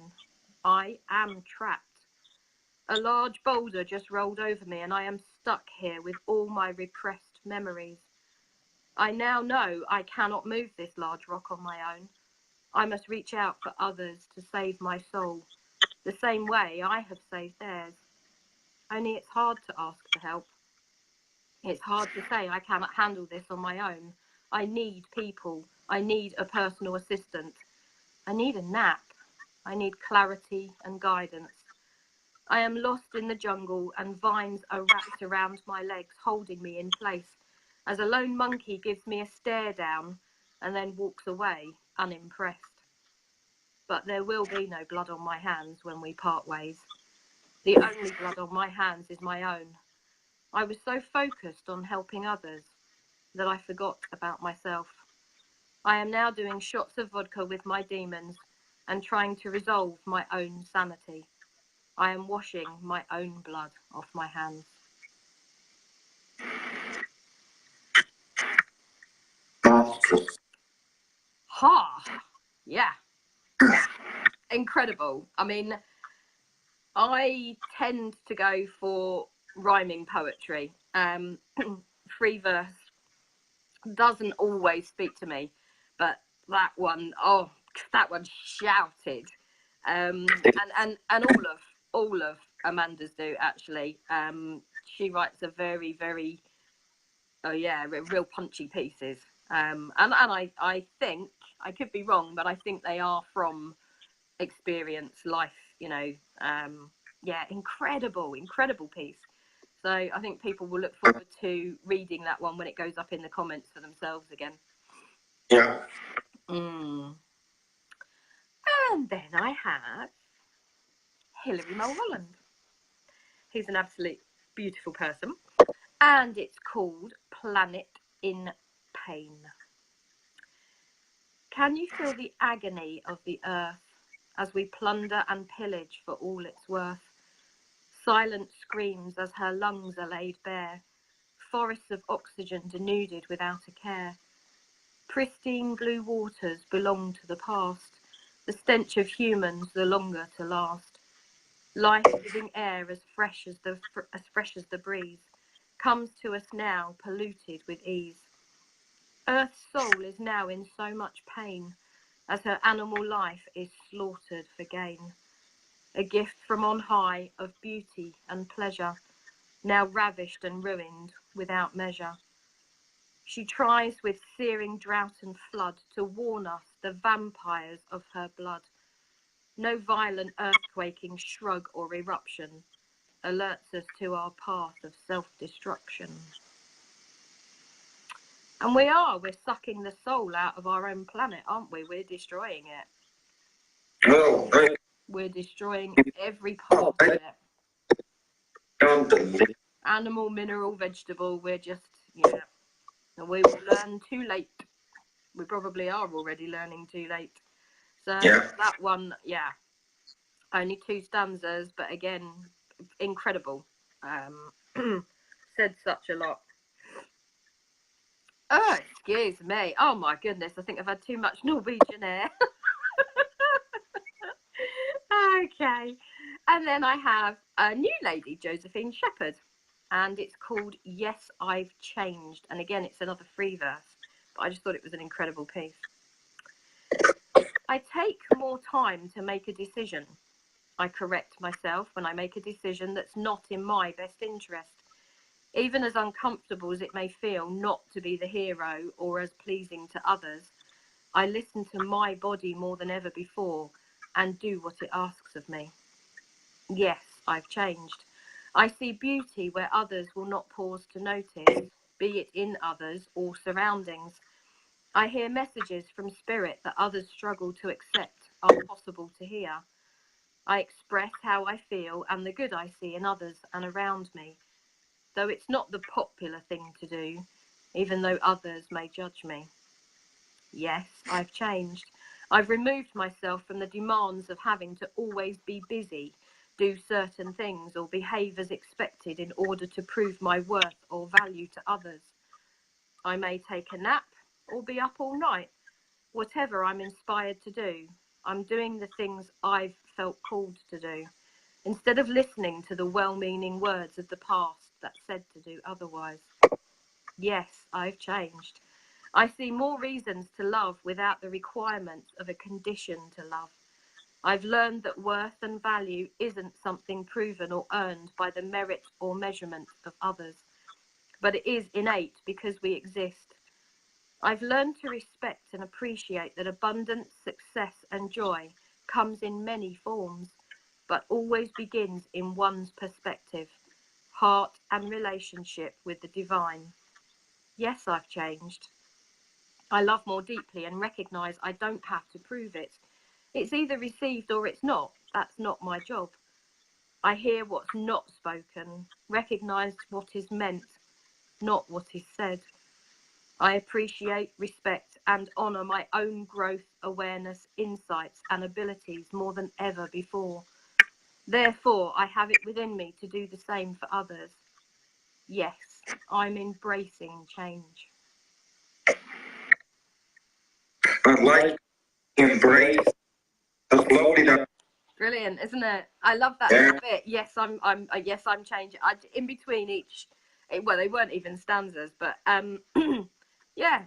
I am trapped. A large boulder just rolled over me and I am stuck here with all my repressed memories. I now know I cannot move this large rock on my own. I must reach out for others to save my soul, the same way I have saved theirs. Only it's hard to ask for help. It's hard to say I cannot handle this on my own. I need people. I need a personal assistant. I need a nap. I need clarity and guidance. I am lost in the jungle and vines are wrapped around my legs, holding me in place, as a lone monkey gives me a stare down and then walks away, unimpressed. But there will be no blood on my hands when we part ways. The only blood on my hands is my own. I was so focused on helping others that I forgot about myself. I am now doing shots of vodka with my demons and trying to resolve my own sanity. I am washing my own blood off my hands. Ha! Yeah. Incredible. I mean, I tend to go for rhyming poetry. Free verse doesn't always speak to me, but that one shouted. And all of Amanda's do, actually. She writes a very, very real punchy pieces. And I think, I could be wrong, but I think they are from experience, life, incredible piece. So I think people will look forward to reading that one when it goes up in the comments for themselves again. Yeah. And then I have Hilary Mulholland, who's an absolute beautiful person, and it's called Planet in Pain. Can you feel the agony of the earth as we plunder and pillage for all it's worth. Silent screams as her lungs are laid bare, forests of oxygen denuded without a care. Pristine blue waters belong to the past, the stench of humans the longer to last. Life-giving air as fresh as the breeze comes to us now polluted with ease. Earth's soul is now in so much pain as her animal life is slaughtered for gain. A gift from on high of beauty and pleasure, now ravished and ruined without measure. She tries with searing drought and flood to warn us, the vampires of her blood. No violent earthquaking shrug or eruption alerts us to our path of self-destruction. And we're sucking the soul out of our own planet, aren't we? We're destroying it. Oh, I We're destroying every part of it. can't believe. Animal, mineral, vegetable, we're just, yeah. And we will learn too late. We probably are already learning too late. So Yeah. that one, yeah. Only 2 stanzas, but again, incredible. Said such a lot. Oh, excuse me. Oh my goodness, I think I've had too much Norwegian air. Okay. And then I have a new lady, Josephine Shepherd, and it's called Yes, I've Changed. And again, it's another free verse, but I just thought it was an incredible piece. I take more time to make a decision. I correct myself when I make a decision that's not in my best interest. Even as uncomfortable as it may feel not to be the hero or as pleasing to others, I listen to my body more than ever before and do what it asks of me. Yes, I've changed. I see beauty where others will not pause to notice, be it in others or surroundings. I hear messages from spirit that others struggle to accept are possible to hear. I express how I feel and the good I see in others and around me, though it's not the popular thing to do, even though others may judge me. Yes, I've changed. I've removed myself from the demands of having to always be busy, do certain things, or behave as expected in order to prove my worth or value to others. I may take a nap or be up all night. Whatever I'm inspired to do, I'm doing the things I've felt called to do, instead of listening to the well-meaning words of the past that said to do otherwise. Yes, I've changed. I see more reasons to love without the requirements of a condition to love. I've learned that worth and value isn't something proven or earned by the merit or measurement of others, but it is innate because we exist. I've learned to respect and appreciate that abundance, success, and joy comes in many forms, but always begins in one's perspective, heart, and relationship with the divine. Yes, I've changed. I love more deeply and recognise I don't have to prove it. It's either received or it's not. That's not my job. I hear what's not spoken, recognise what is meant, not what is said. I appreciate, respect, and honour my own growth, awareness, insights, and abilities more than ever before. Therefore, I have it within me to do the same for others. Yes, I'm embracing change. I'd like to embrace the floating. Brilliant, isn't it? I love that Yeah. little bit. Yes, I'm changing. In between each, well, they weren't even stanzas, but yeah,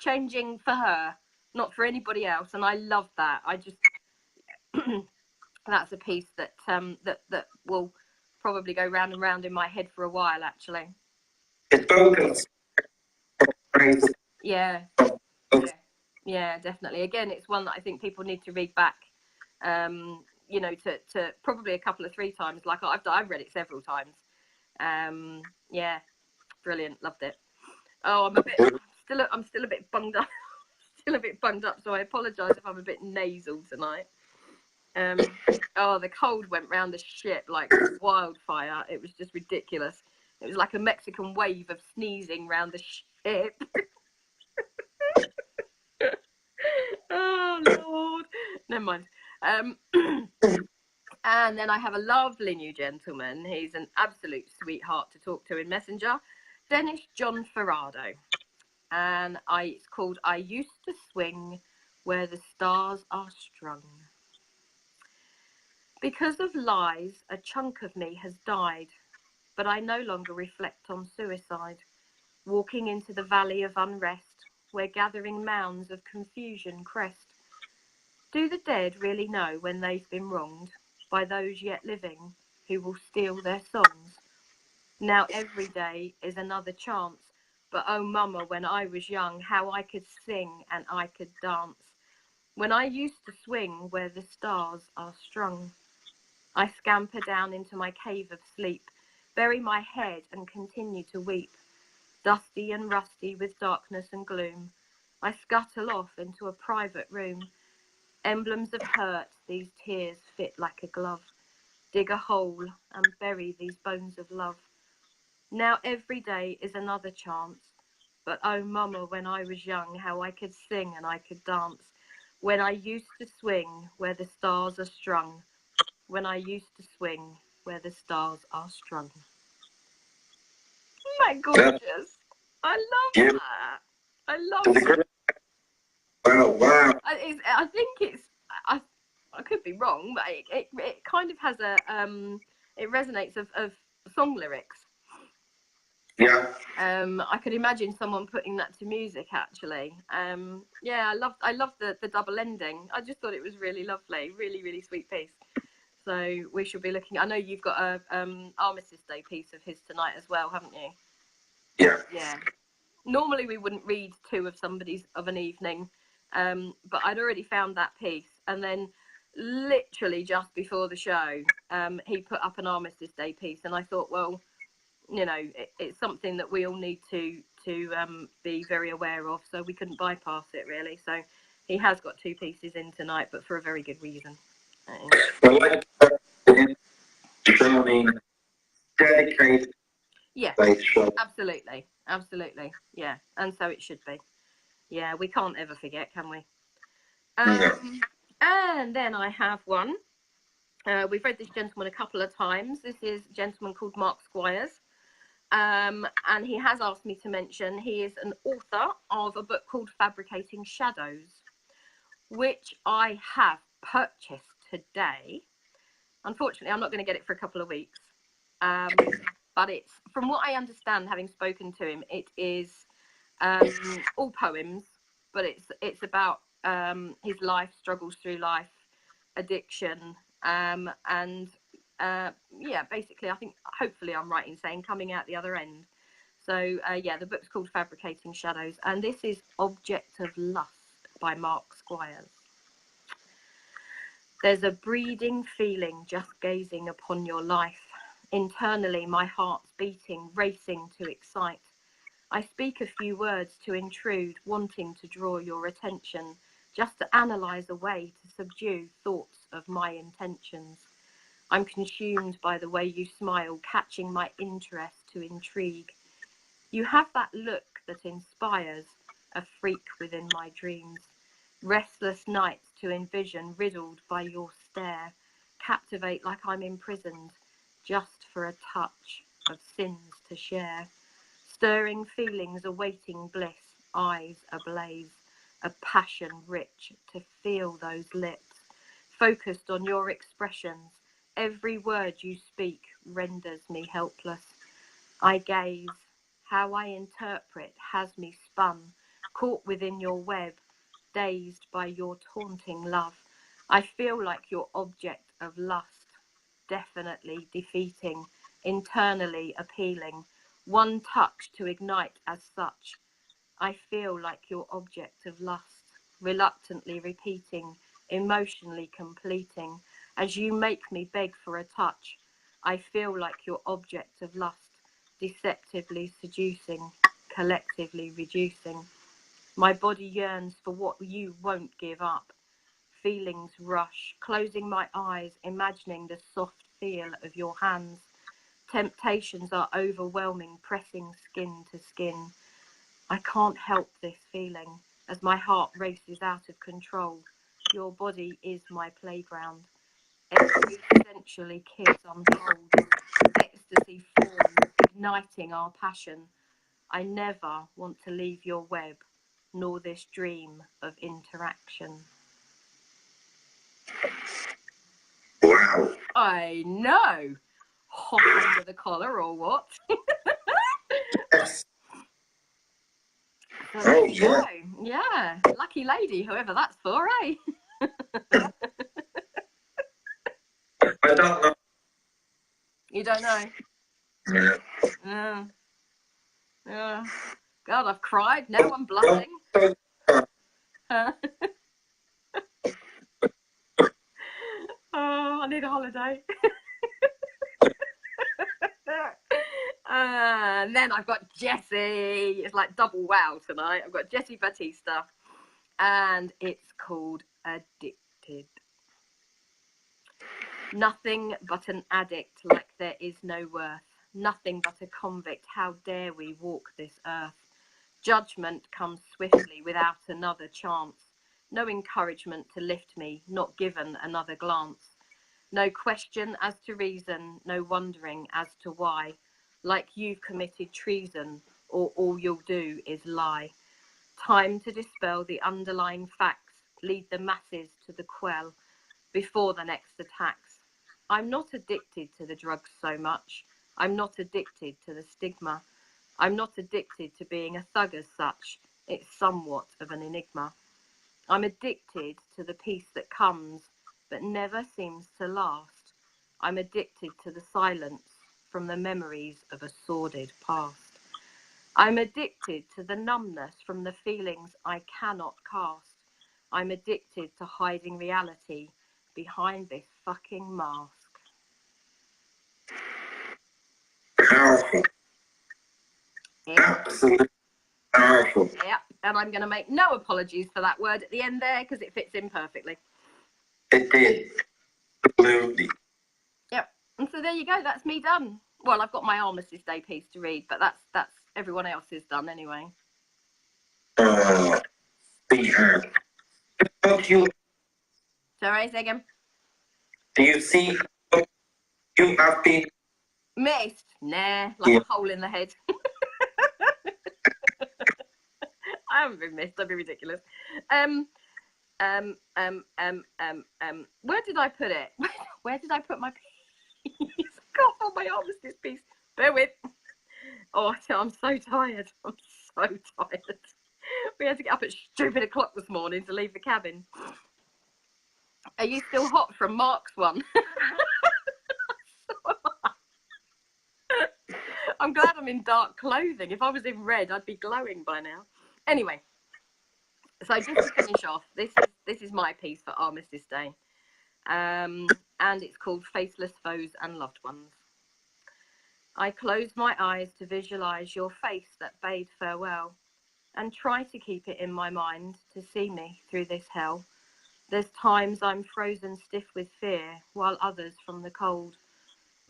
changing for her, not for anybody else, and I love that. I just that's a piece that that will probably go round and round in my head for a while, actually. It's focused. Yeah, yeah, definitely. Again, it's one that I think people need to read back. You know, to probably a couple of 3 times. Like I've read it several times. Yeah, brilliant, loved it. Oh, I'm still a bit bunged up. Still a bit bunged up, so I apologise if I'm a bit nasal tonight. Oh, the cold went round the ship like wildfire. It was just ridiculous. It was like a Mexican wave of sneezing round the ship. Oh Lord, never mind. Um, and then I have a lovely new gentleman. He's an absolute sweetheart to talk to in Messenger, Dennis John Ferrado. And it's called I Used to Swing Where the Stars Are Strung. Because of lies, a chunk of me has died, but I no longer reflect on suicide. Walking into the valley of unrest, where gathering mounds of confusion crest. Do the dead really know when they've been wronged by those yet living who will steal their songs? Now every day is another chance, but oh mama, when I was young, how I could sing and I could dance. When I used to swing where the stars are strung. I scamper down into my cave of sleep, bury my head and continue to weep. Dusty and rusty with darkness and gloom, I scuttle off into a private room. Emblems of hurt, these tears fit like a glove. Dig a hole and bury these bones of love. Now every day is another chance, but oh mama, when I was young, how I could sing and I could dance. When I used to swing where the stars are strung. When I used to swing where the stars are strung. Isn't that gorgeous? I love Yeah. that. I love To the it. ground. Wow, wow. I think it's, I could be wrong, but it kind of has a, it resonates of song lyrics. Yeah. I could imagine someone putting that to music actually. Yeah, I love the double ending. I just thought it was really lovely, really, really sweet piece. So we should be looking. I know you've got a Armistice Day piece of his tonight as well, haven't you? Yeah. Yeah. Normally we wouldn't read two of somebody's of an evening, but I'd already found that piece, and then literally just before the show, he put up an Armistice Day piece, and I thought, well, you know, it's something that we all need to be very aware of, so we couldn't bypass it really. So he has got two pieces in tonight, but for a very good reason. Well, like showing dedicated Yeah, faith show. absolutely, yeah, and so it should be. Yeah, we can't ever forget, can we? No. And then I have one. We've read this gentleman a couple of times. This is a gentleman called Mark Squires. And he has asked me to mention he is an author of a book called Fabricating Shadows, which I have purchased today. Unfortunately, I'm not going to get it for a couple of weeks. But it's, from what I understand, having spoken to him, it is all poems, but it's about his life, struggles through life, addiction, and yeah, basically, I think hopefully I'm right in saying coming out the other end. So yeah, the book's called Fabricating Shadows, and this is Object of Lust by Mark Squires. There's a breeding feeling just gazing upon your life. Internally, my heart's beating, racing to excite. I speak a few words to intrude, wanting to draw your attention, just to analyze a way to subdue thoughts of my intentions. I'm consumed by the way you smile, catching my interest to intrigue. You have that look that inspires, a freak within my dreams. Restless nights to envision, riddled by your stare, captivate like I'm imprisoned, just for a touch of sins to share. Stirring feelings awaiting bliss, eyes ablaze, a passion rich to feel those lips. Focused on your expressions, every word you speak renders me helpless. I gaze, how I interpret has me spun, caught within your web, dazed by your taunting love. I feel like your object of lust, definitely defeating, internally appealing, one touch to ignite as such. I feel like your object of lust, reluctantly repeating, emotionally completing, as you make me beg for a touch. I feel like your object of lust, deceptively seducing, collectively reducing. My body yearns for what you won't give up. Feelings rush, closing my eyes, imagining the soft feel of your hands. Temptations are overwhelming, pressing skin to skin. I can't help this feeling as my heart races out of control. Your body is my playground. Every sensually kiss unfolds. Ecstasy forms, igniting our passion. I never want to leave your web, nor this dream of interaction. Wow. I know. Hot under the collar or what? Yes. So there Oh, you yeah. go. Yeah, lucky lady, whoever that's for, eh? I don't know. You don't know? Yeah. Yeah. Yeah. God, I've cried. Now I'm blushing. So, Huh? Oh, I need a holiday. And then I've got Jessie. It's like double wow tonight. I've got Jessie Batista, and it's called Addicted. Nothing but an addict, like there is no worth. Nothing but a convict. How dare we walk this earth? Judgment comes swiftly without another chance. No encouragement to lift me, not given another glance. No question as to reason, no wondering as to why. Like you've committed treason, or all you'll do is lie. Time to dispel the underlying facts, lead the masses to the quell before the next attacks. I'm not addicted to the drugs so much. I'm not addicted to the stigma. I'm not addicted to being a thug as such. It's somewhat of an enigma. I'm addicted to the peace that comes, but never seems to last. I'm addicted to the silence from the memories of a sordid past. I'm addicted to the numbness from the feelings I cannot cast. I'm addicted to hiding reality behind this fucking mask. powerful. Yep, Absolutely powerful. yep. And I'm going to make no apologies for that word at the end there because it fits in perfectly. It did. Absolutely. Yep. And so there you go. That's me done. Well, I've got my Armistice Day piece to read, but that's everyone else's done anyway. Sweetheart. Don't you, Sorry, say again. do you see you have been? Missed? Nah, like Yeah. a hole in the head. I haven't been missed. I'd be ridiculous. Where did I put it? Where did I put my piece? God, on my Armistice piece. Bear with. Oh, I'm so tired. I'm so tired. We had to get up at stupid o'clock this morning to leave the cabin. Are you still hot from Mark's one? I'm glad I'm in dark clothing. If I was in red, I'd be glowing by now. Anyway, so just to finish off, this is my piece for Armistice Day. And it's called Faceless Foes and Loved Ones. I close my eyes to visualize your face that bade farewell, and try to keep it in my mind to see me through this hell. There's times I'm frozen stiff with fear, while others from the cold.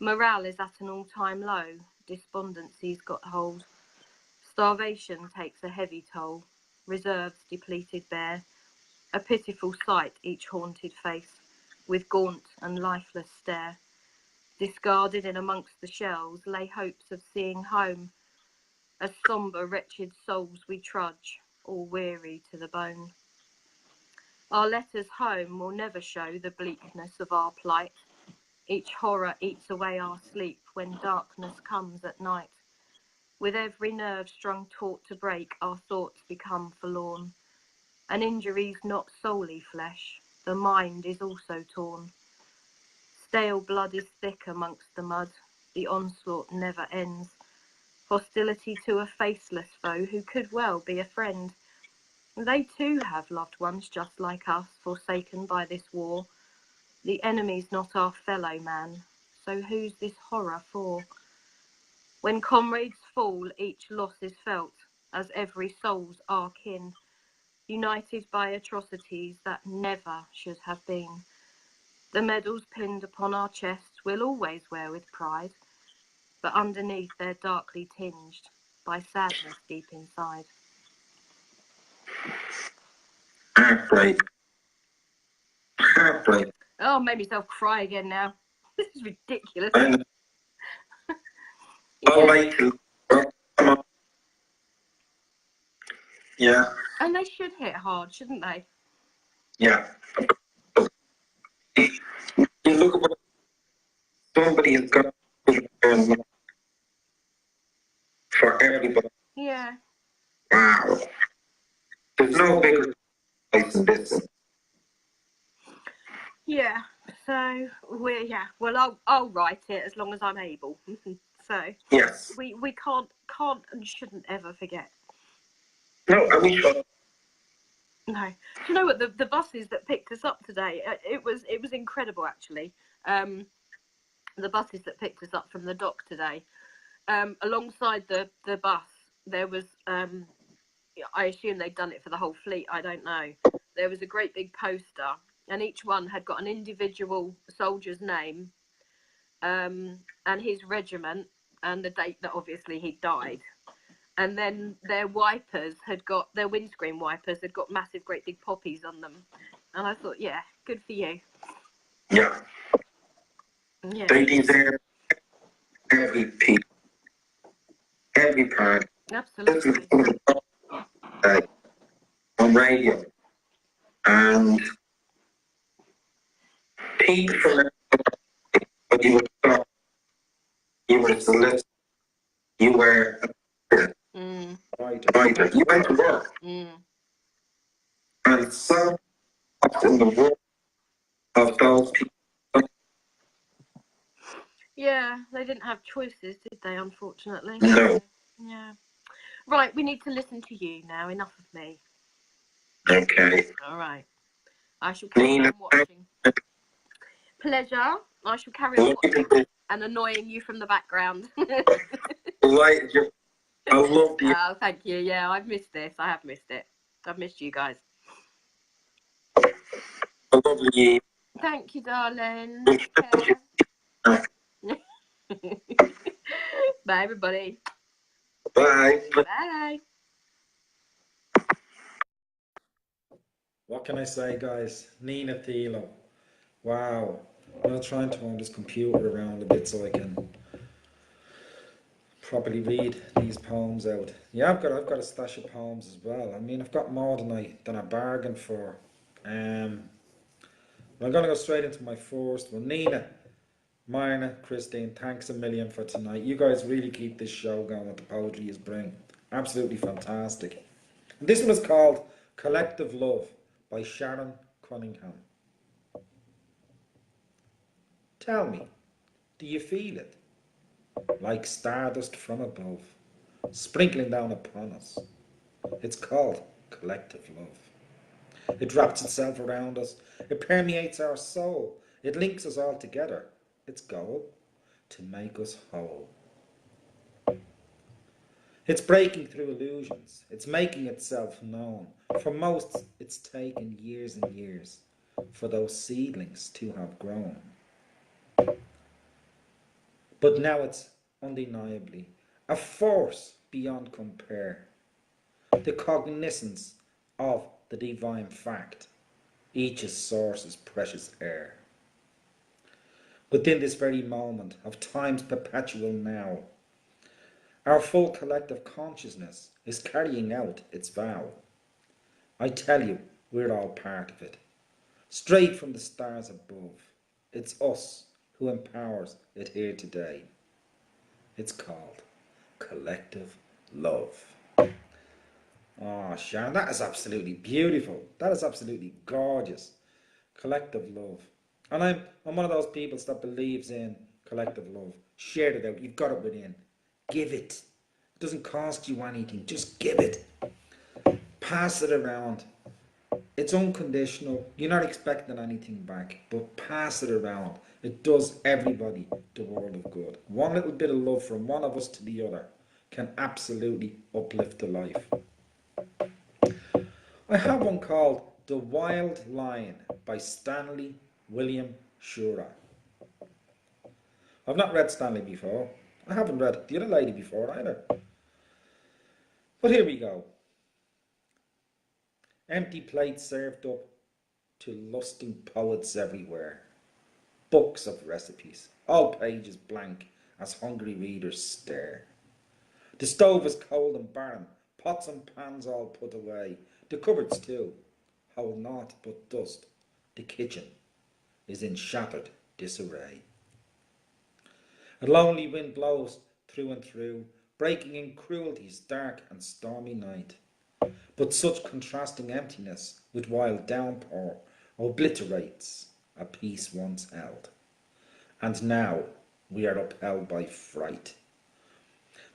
Morale is at an all-time low, despondency's got hold. Starvation takes a heavy toll, reserves depleted bare. A pitiful sight each haunted face, with gaunt and lifeless stare. Discarded in amongst the shells lay hopes of seeing home. As sombre, wretched souls we trudge, all weary to the bone. Our letters home will never show the bleakness of our plight. Each horror eats away our sleep when darkness comes at night. With every nerve strung taut to break, our thoughts become forlorn. An injury's not solely flesh, the mind is also torn. Stale blood is thick amongst the mud, the onslaught never ends. Hostility to a faceless foe who could well be a friend. They too have loved ones just like us, forsaken by this war. The enemy's not our fellow man, so who's this horror for? When comrades fall, each loss is felt, as every soul's our kin, united by atrocities that never should have been. The medals pinned upon our chests we'll always wear with pride, but underneath they're darkly tinged by sadness deep inside. Heartbreak. Like, Oh, made myself cry again now. This is ridiculous. and Yeah. all right, come on. Yeah, And they should hit hard, shouldn't they? yeah. You look at what somebody has got for everybody. Yeah. Wow. There's no bigger place than this. Yeah. So well I'll write it as long as I'm able. So Yes. we can't and shouldn't ever forget. No, I mean, No. Do you know what the buses that picked us up today? It was incredible actually. The buses that picked us up from the dock today. Alongside the bus, there was I assume they'd done it for the whole fleet. I don't know. There was a great big poster, and each one had got an individual soldier's name, and his regiment, and the date that obviously he died. And then their windscreen wipers had got massive, great big poppies on them. And I thought, yeah, good for you. yeah, Yeah, they deserve every piece, every part. absolutely. On radio, and people from when you were you were solicitor, you were Mm, writer, you went to work, mm. and so often the work of those people. Yeah, they didn't have choices, did they, unfortunately? No. Yeah. Right, we need to listen to you now. Enough of me. Okay. All right. I shall carry Nina, on watching. Pleasure. I shall carry on watching and annoying you from the background. like you. I love you. Oh, thank you. Yeah, I've missed this. I have missed it. I've missed you guys. I love you. Thank you, darling. Bye, everybody. Bye. Bye. What can I say, guys? Nina Thilo. Wow. I'm going to try and turn this computer around a bit so I can properly read these poems out. Yeah, I've got a stash of poems as well. I mean, I've got more than I bargained for. I'm going to go straight into my first one. Nina, Marna, Christine, thanks a million for tonight. You guys really keep this show going with the poetry you bring. Absolutely fantastic. And this one is called Collective Love by Sharon Cunningham. Tell me, do you feel it? Like stardust from above, sprinkling down upon us. It's called collective love. It wraps itself around us. It permeates our soul. It links us all together. Its goal? To make us whole. It's breaking through illusions. It's making itself known. For most, it's taken years and years for those seedlings to have grown. But now it's undeniably a force beyond compare. The cognizance of the divine fact, each is source's precious air. Within this very moment of time's perpetual now, our full collective consciousness is carrying out its vow. I tell you, we're all part of it. Straight from the stars above, it's us who empowers it here today. It's called collective love. Oh, Sharon, that is absolutely beautiful. That is absolutely gorgeous. Collective love. And I'm one of those people that believes in collective love. Share it out. You've got it within. Give it. It doesn't cost you anything. Just give it. Pass it around. It's unconditional. You're not expecting anything back, but pass it around. It does everybody the world of good. One little bit of love from one of us to the other can absolutely uplift the life. I have one called The Wild Lion by Stanley William Shura. I've not read Stanley before. I haven't read the other lady before either. But here we go. Empty plates served up, to lusting poets everywhere. Books of recipes, all pages blank as hungry readers stare. The stove is cold and barren, pots and pans all put away. The cupboards too hold naught but dust. The kitchen is in shattered disarray. A lonely wind blows through and through, breaking in cruelty's dark and stormy night. But such contrasting emptiness with wild downpour obliterates a peace once held. And now we are upheld by fright.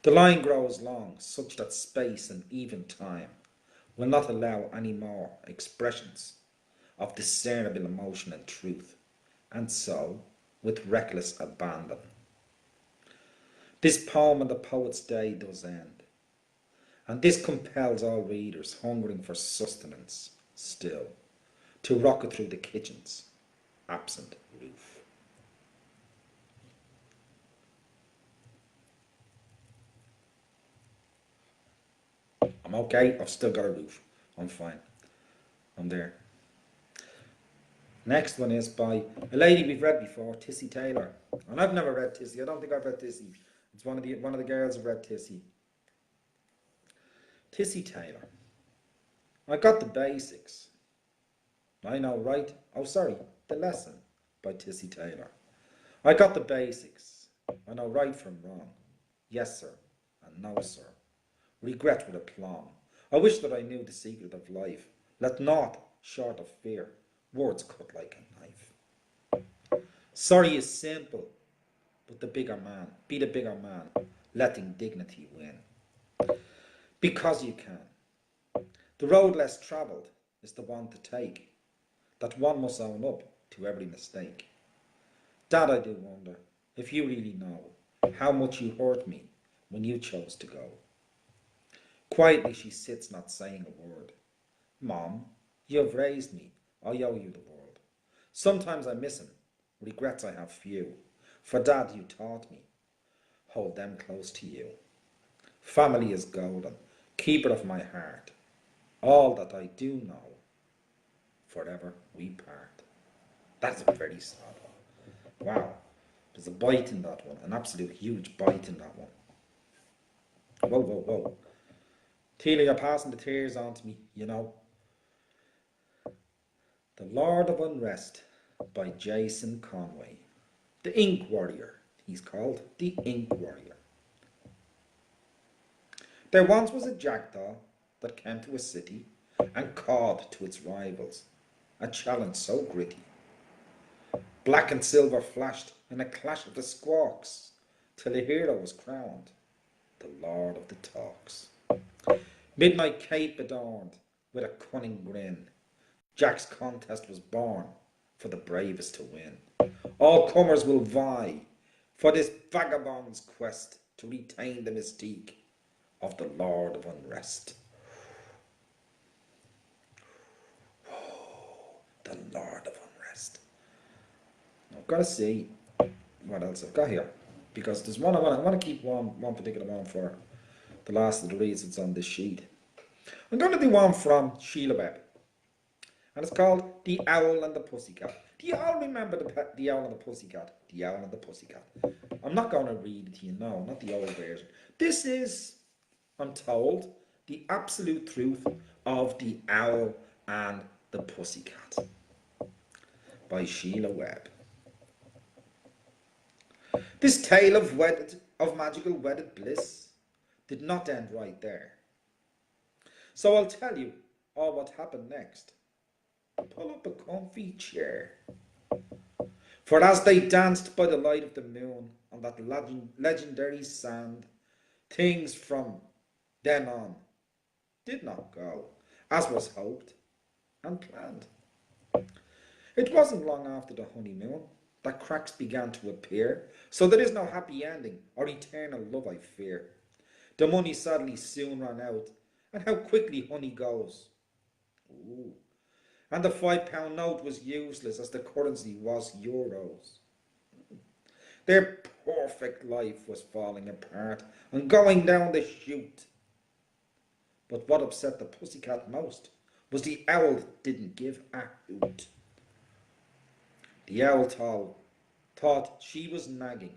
The line grows long, such that space and even time will not allow any more expressions of discernible emotion and truth, and so, with reckless abandon, this poem on the poet's day does end, and this compels all readers hungering for sustenance still to rocket through the kitchen's absent roof. I'm okay, I've still got a roof. I'm fine. I'm there. Next one is by a lady we've read before, Tissy Taylor. And I've never read Tissy. I don't think I've read Tissy. It's one of the girls have read Tissy. Tissy Taylor. I got the basics. I know, right? Oh, sorry, The Lesson by Tissy Taylor. I got the basics. I know right from wrong. Yes, sir, and no, sir. Regret with aplomb. I wish that I knew the secret of life. Let naught short of fear words cut like a knife. Sorry is simple, but the bigger man, be the bigger man, letting dignity win. Because you can. The road less travelled is the one to take, that one must own up to every mistake. Dad, I do wonder if you really know how much you hurt me when you chose to go. Quietly she sits, not saying a word. Mom, you have raised me, I owe you the world. Sometimes I miss him, regrets I have few. For Dad, you taught me, hold them close to you. Family is golden, keeper of my heart. All that I do know, forever we part. That's a very sad one. Wow, there's a bite in that one, an absolute huge bite in that one. Whoa, whoa, whoa. Teela, you're passing the tears on to me, you know. The Lord of Unrest by Jason Conway. The Ink Warrior, he's called. The Ink Warrior. There once was a jackdaw that came to a city and cawed to its rivals, a challenge so gritty. Black and silver flashed in a clash of the squawks, till a hero was crowned, the Lord of the Talks. Midnight cape adorned with a cunning grin, Jack's contest was born for the bravest to win. All comers will vie for this vagabond's quest to retain the mystique of the Lord of Unrest. The Lord of Unrest. I've got to see what else I've got here, because there's one I want to keep one particular one for the last of the reads that's on this sheet. I'm going to do one from Sheila Webb, and it's called The Owl and the Pussycat. Do you all remember the Owl and the Pussycat? The Owl and the Pussycat. I'm not going to read it to you, no, not the old version. This is, I'm told, the absolute truth of The Owl and the Pussycat by Sheila Webb. This tale of magical wedded bliss did not end right there. So I'll tell you all what happened next. Pull up a comfy chair. For as they danced by the light of the moon on that legendary sand, things from then on did not go as was hoped and planned. It wasn't long after the honeymoon that cracks began to appear, so there is no happy ending or eternal love, I fear. The money sadly soon ran out, and how quickly honey goes. Ooh. And the £5 note was useless as the currency was euros. Their perfect life was falling apart and going down the chute. But what upset the pussycat most was the owl didn't give a hoot. The owl thought she was nagging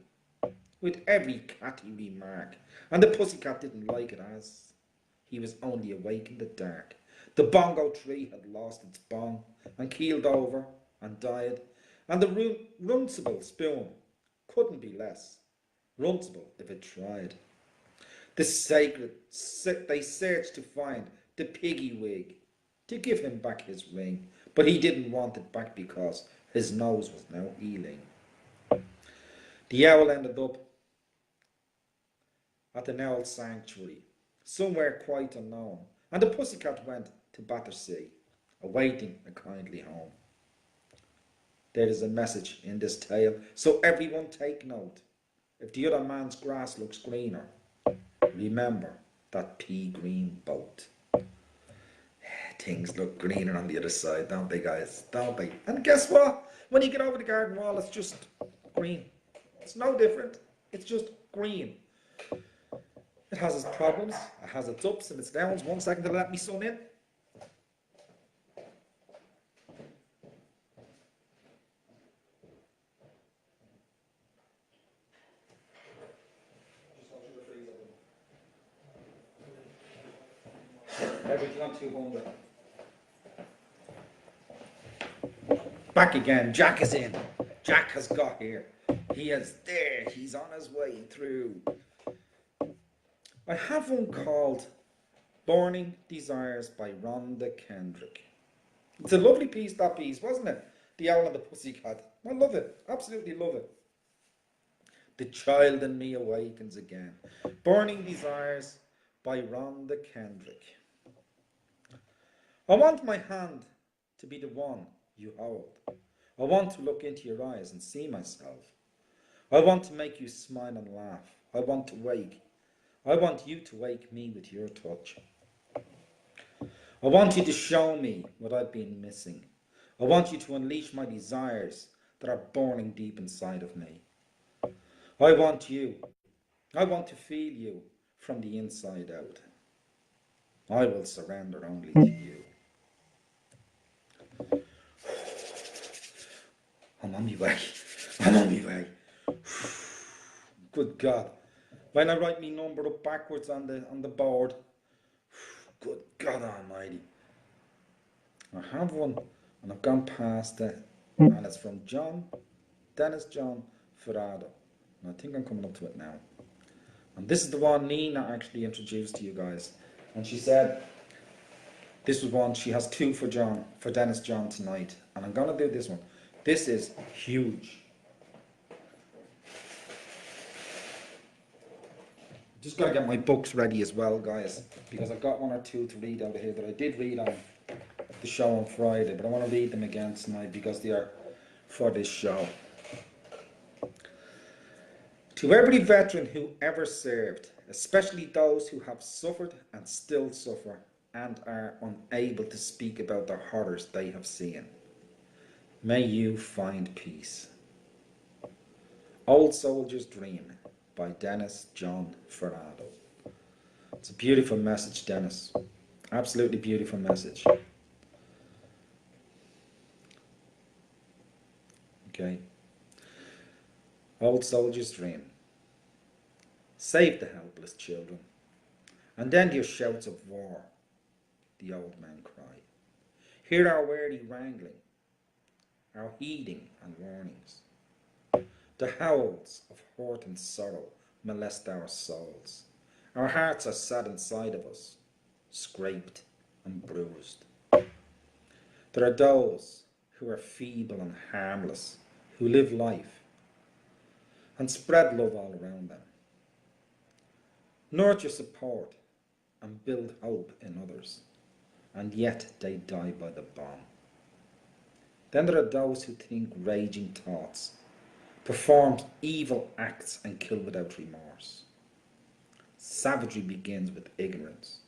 with every catty remark, and the pussycat didn't like it as he was only awake in the dark. The bongo tree had lost its bong and keeled over and died, and the runcible spoon couldn't be less runcible if it tried. They searched to find the piggy wig to give him back his ring, but he didn't want it back because his nose was now healing. The owl ended up at an owl sanctuary, somewhere quite unknown, and the pussycat went to Battersea, awaiting a kindly home. There is a message in this tale, so everyone take note. If the other man's grass looks greener, remember that pea green boat. Things look greener on the other side, don't they, guys? Don't they? And guess what? When you get over the garden wall, it's just green. It's no different. It's just green. It has its problems, it has its ups and its downs. 1 second to let me sun in. Everything on 200. Back again. Jack is in. Jack has got here. He is there. He's on his way through. I have one called Burning Desires by Rhonda Kendrick. It's a lovely piece, that piece, wasn't it? The Owl and the Pussycat. I love it. Absolutely love it. The child in me awakens again. Burning Desires by Rhonda Kendrick. I want my hand to be the one you hold. I want to look into your eyes and see myself. I want to make you smile and laugh. I want to wake. I want you to wake me with your touch. I want you to show me what I've been missing. I want you to unleash my desires that are burning deep inside of me. I want you. I want to feel you from the inside out. I will surrender only to you. I'm on my way. I'm on my way. Good God. When I write my number up backwards on the board, good God Almighty. I have one, and I've gone past it, and it's from Dennis John Ferrado. And I think I'm coming up to it now. And this is the one Nina actually introduced to you guys. And she said, this was one, she has two for Dennis John tonight. And I'm going to do this one. This is huge. Just got to get my books ready as well, guys, because I've got one or two to read over here that I did read on the show on Friday, but I want to read them again tonight because they are for this show. To every veteran who ever served, especially those who have suffered and still suffer and are unable to speak about the horrors they have seen, may you find peace. Old Soldier's Dream by Dennis John Ferrado. It's a beautiful message, Dennis. Absolutely beautiful message. Okay. Old Soldier's Dream. Save the helpless children, and end your shouts of war, the old men cry. Hear our weary wrangling, our heeding and warnings. The howls of hurt and sorrow molest our souls. Our hearts are sad inside of us, scraped and bruised. There are those who are feeble and harmless, who live life and spread love all around them. Nurture support and build hope in others, and yet they die by the bomb. Then there are those who think raging thoughts, perform evil acts and kill without remorse. Savagery begins with ignorance,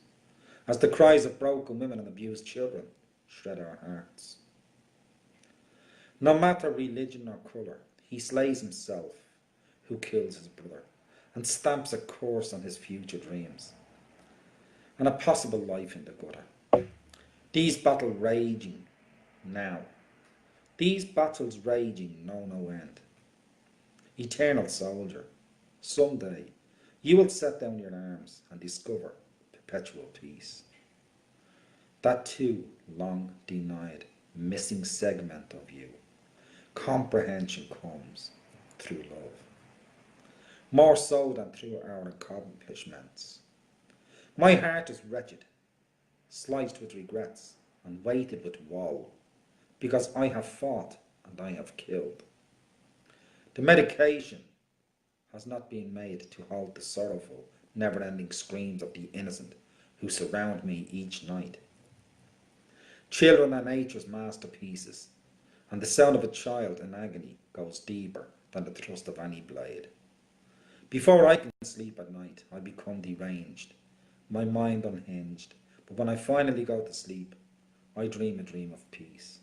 as the cries of broken women and abused children shred our hearts. No matter religion or colour, he slays himself who kills his brother and stamps a curse on his future dreams and a possible life in the gutter. These battles raging now. These battles raging know no end. Eternal soldier, someday you will set down your arms and discover perpetual peace. That too long denied missing segment of you, comprehension comes through love. More so than through our accomplishments. My heart is wretched, sliced with regrets, and weighted with woe, because I have fought and I have killed. The medication has not been made to halt the sorrowful, never-ending screams of the innocent who surround me each night. Children are nature's masterpieces, and the sound of a child in agony goes deeper than the thrust of any blade. Before I can sleep at night, I become deranged, my mind unhinged, but when I finally go to sleep, I dream a dream of peace.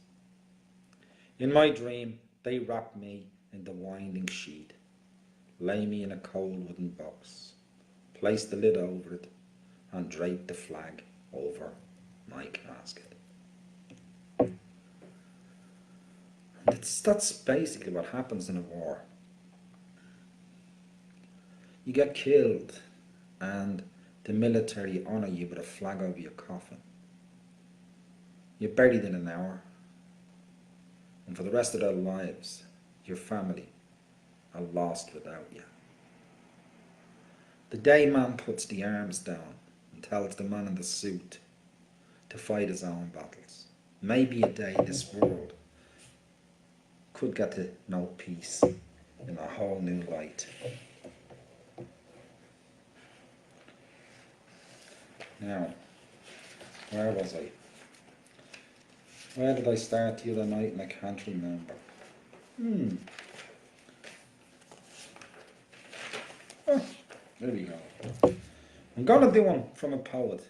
In my dream, they wrap me in the winding sheet, lay me in a cold wooden box, place the lid over it, and drape the flag over my casket. That's basically what happens in a war. You get killed and the military honour you with a flag over your coffin. You're buried in an hour, and for the rest of their lives, your family are lost without you. The day man puts the arms down and tells the man in the suit to fight his own battles, maybe a day this world could get to know peace in a whole new light. Now, where was I? Where did I start the other night and I can't remember? Oh, there we go. I'm going to do one from a poet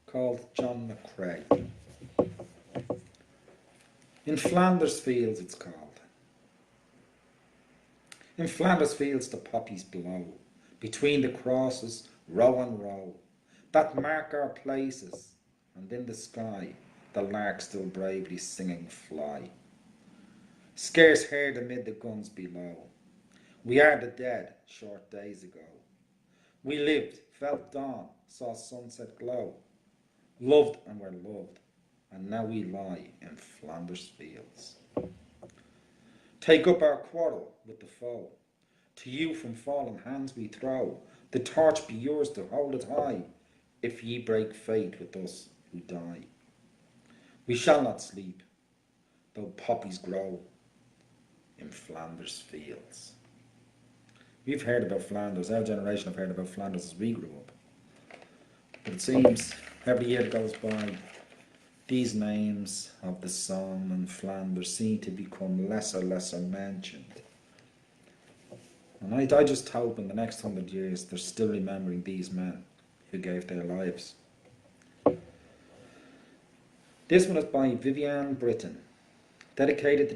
called John McCrae. In Flanders Fields it's called. In Flanders Fields the poppies blow, between the crosses, row on row, that mark our places, and in the sky the lark still bravely singing fly. Scarce heard amid the guns below, we are the dead short days ago. We lived, felt dawn, saw sunset glow, loved and were loved, and now we lie in Flanders Fields. Take up our quarrel with the foe, to you from fallen hands we throw, the torch be yours to hold it high, if ye break faith with us who die. We shall not sleep, though poppies grow in Flanders Fields. We've heard about Flanders, our generation have heard about Flanders as we grew up. But it seems every year that goes by, these names of the Somme and Flanders seem to become lesser mentioned. And I just hope in the next 100 years they're still remembering these men who gave their lives. This one is by Viviane Britton, dedicated to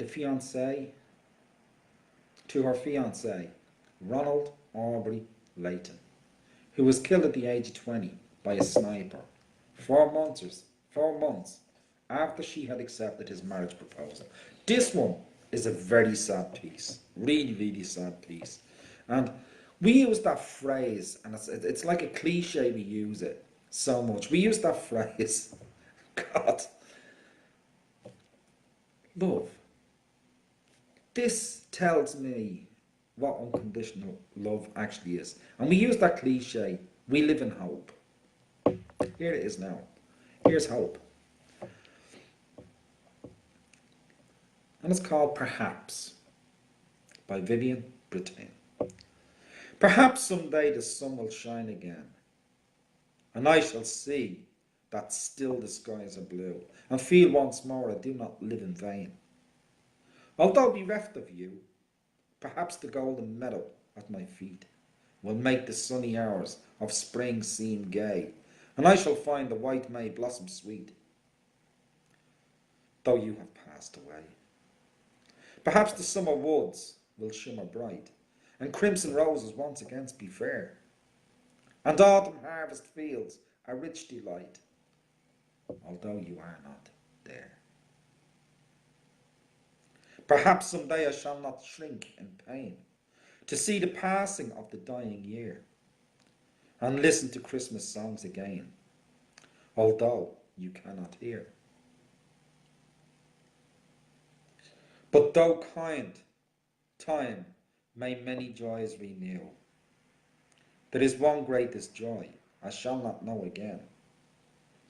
her fiancé, Ronald Aubrey Layton, who was killed at the age of 20 by a sniper 4 months after she had accepted his marriage proposal. This one is a very sad piece, really sad piece. And we use that phrase, and it's like a cliche, we use it so much. We use that phrase, God, love. This tells me what unconditional love actually is. And we use that cliche, we live in hope. Here it is now. Here's hope. And it's called Perhaps by Viviane Britton. Perhaps someday the sun will shine again, and I shall see that still the skies are blue, and feel once more I do not live in vain. Although bereft of you, perhaps the golden meadow at my feet will make the sunny hours of spring seem gay, and I shall find the white May blossom sweet, though you have passed away. Perhaps the summer woods will shimmer bright, and crimson roses once again be fair, and autumn harvest fields a rich delight. although you are not there. Perhaps someday I shall not shrink in pain to see the passing of the dying year and listen to Christmas songs again, although you cannot hear. But though kind, time may many joys renew, there is one greatest joy I shall not know again,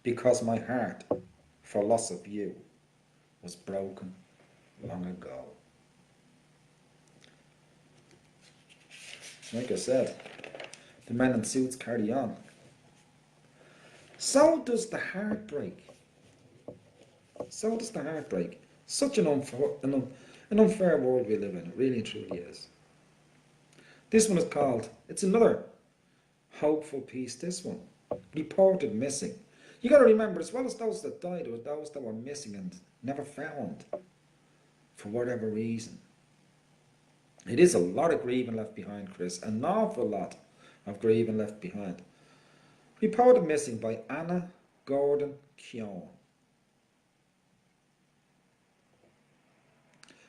because my heart, for loss of you, was broken long ago. Like I said, the men in suits carry on. So does the heartbreak. So does the heartbreak. Such an unfair world we live in. It really and truly is. This one is called, it's another hopeful piece, this one. Reported missing. You got to remember, as well as those that died, there were those that were missing and never found for whatever reason. It is a lot of grieving left behind, Chris. An awful lot of grieving left behind. Reported missing by Anna Gordon Keown.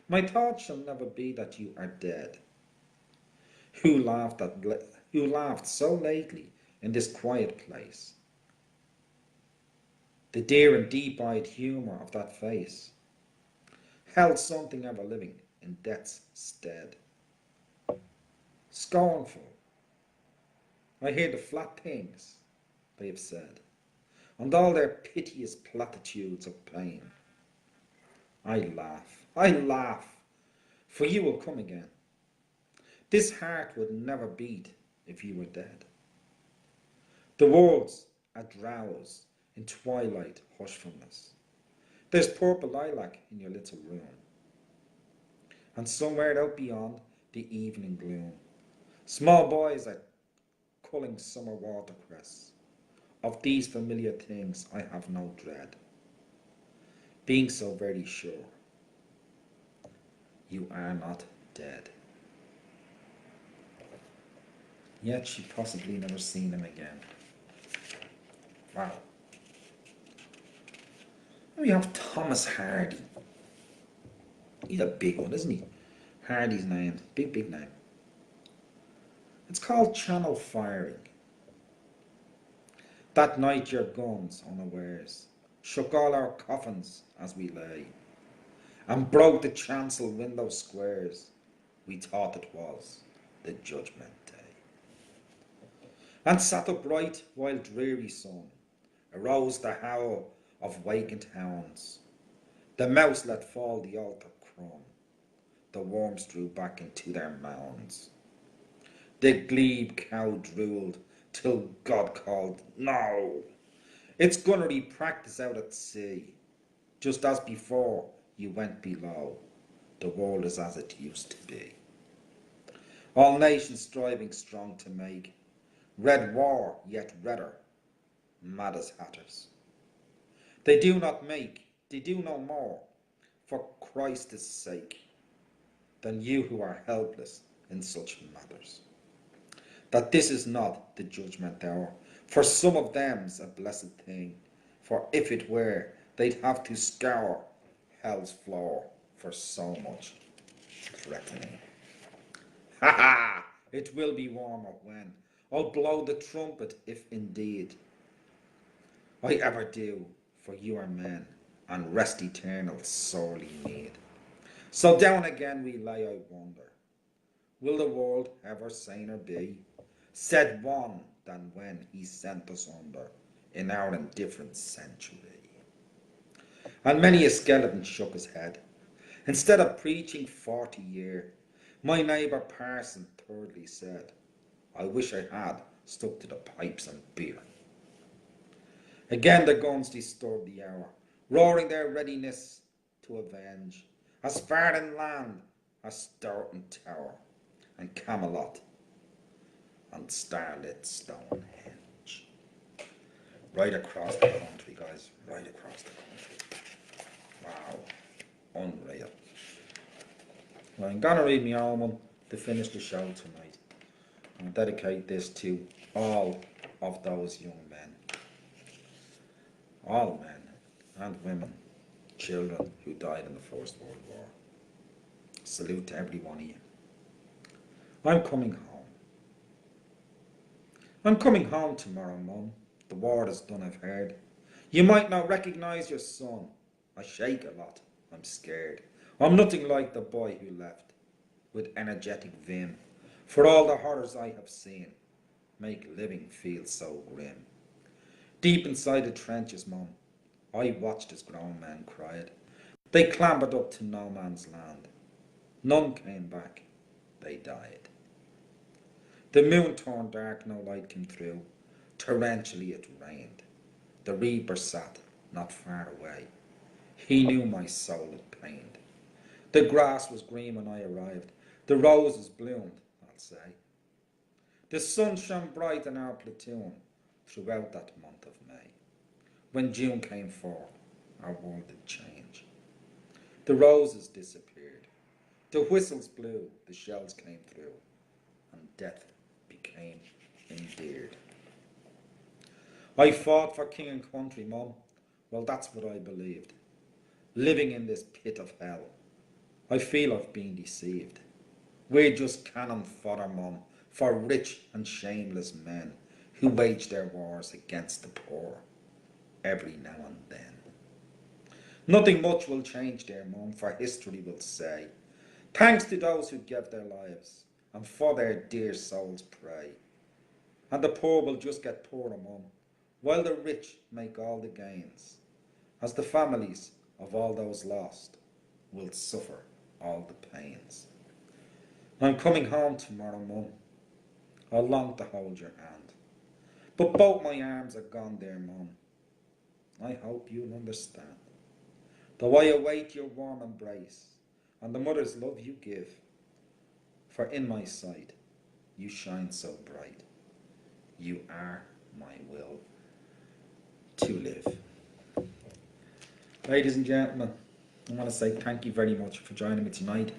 My thought shall never be that you are dead. Who laughed so lately in this quiet place? The dear and deep-eyed humour of that face held something ever living in death's stead. Scornful, I hear the flat things they have said, and all their piteous platitudes of pain. I laugh, for you will come again. This heart would never beat if you were dead. The world's a drowse in twilight hushfulness. There's purple lilac in your little room, and somewhere out beyond the evening gloom, small boys are culling summer watercress. Of these familiar things I have no dread, being so very sure you are not dead. Yet she possibly never seen him again. Wow. Then we have Thomas Hardy. He's a big one, isn't he? Hardy's name. Big name. It's called Channel Firing. That night your guns, unawares, shook all our coffins as we lay, and broke the chancel window squares. We thought it was the judgment day. And sat upright while dreary sun arose the howl of wakened hounds. The mouse let fall the altar crumb. The worms drew back into their mounds. The glebe cow drooled till God called, no! It's gunnery practice out at sea. Just as before you went below, the world is as it used to be. All nations striving strong to make red war yet redder, mad as hatters. They do no more for Christ's sake than you who are helpless in such matters. That this is not the judgment hour, for some of them's a blessed thing, for if it were, they'd have to scour hell's floor for so much threatening. Ha ha! It will be warmer when I'll blow the trumpet, if indeed I ever do, for you are men, and rest eternal sorely need. So down again we lay, I wonder, will the world ever saner be? Said one than when he sent us under in our indifferent century. And many a skeleton shook his head. Instead of preaching 40 year, my neighbour parson thirdly said, I wish I had stuck to the pipes and beer. Again the guns disturbed the hour, roaring their readiness to avenge, as far inland as Stourton Tower and Camelot and starlit Stonehenge. Right across the country, guys, right across the country. Wow, unreal. Well, I'm gonna read my own one to finish the show tonight. I'll dedicate this to all of those young men. All men and women, children who died in the First World War. Salute to every one of you. I'm coming home. I'm coming home tomorrow, Mum. The war is done, I've heard. You might not recognise your son. I shake a lot. I'm scared. I'm nothing like the boy who left, with energetic vim. For all the horrors I have seen, make living feel so grim. Deep inside the trenches, Mum, I watched as grown men cried. They clambered up to no man's land. None came back. They died. The moon turned dark, no light came through. Torrentially it rained. The reaper sat not far away. He knew my soul had pained. The grass was green when I arrived. The roses bloomed, I'll say. The sun shone bright in our platoon throughout that month of May. When June came forth, our world did change. The roses disappeared. The whistles blew, the shells came through, and death became endeared. I fought for king and country, Mum. Well, that's what I believed. Living in this pit of hell, I feel I've been deceived. We're just cannon fodder, Mum, for rich and shameless men who wage their wars against the poor every now and then. Nothing much will change there, Mum, for history will say, thanks to those who gave their lives and for their dear souls pray. And the poor will just get poorer, Mum, while the rich make all the gains, as the families of all those lost will suffer all the pains. I'm coming home tomorrow, Mum. I long to hold your hand, but both my arms are gone there, Mum. I hope you'll understand, though I await your warm embrace and the mother's love you give, for in my sight you shine so bright. You are my will to live. Ladies and gentlemen, I want to say thank you very much for joining me tonight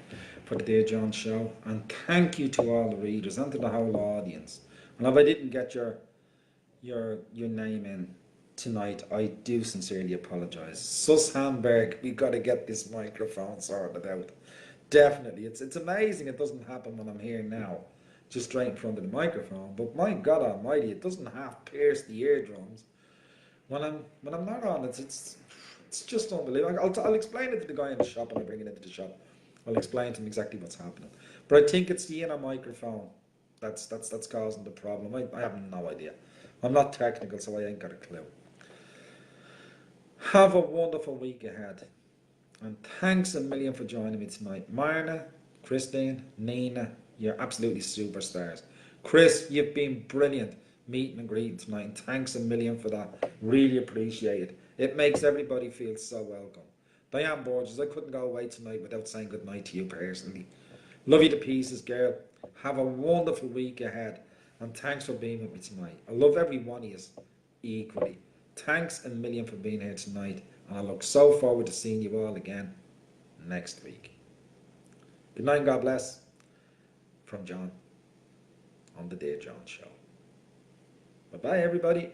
for the Dear John show, and thank you to all the readers and to the whole audience. And if I didn't get your name in tonight, I do sincerely apologise. Sus Hamburg, we've got to get this microphone sorted out. Definitely, it's amazing it doesn't happen when I'm here now, just straight in front of the microphone. But my God Almighty, it doesn't half pierce the eardrums when I'm not on. It's just unbelievable. I'll explain it to the guy in the shop when I bring it into the shop. I'll explain to him exactly what's happening. But I think it's the inner microphone that's causing the problem. I have no idea. I'm not technical, so I ain't got a clue. Have a wonderful week ahead. And thanks a million for joining me tonight. Marna, Christine, Nina, you're absolutely superstars. Chris, you've been brilliant meeting and greeting tonight. And thanks a million for that. Really appreciate it. It makes everybody feel so welcome. Diane Borges, I couldn't go away tonight without saying goodnight to you personally. Love you to pieces, girl. Have a wonderful week ahead. And thanks for being with me tonight. I love every one of you equally. Thanks a million for being here tonight. And I look so forward to seeing you all again next week. Good night and God bless. From John on the Dear John Show. Bye-bye, everybody.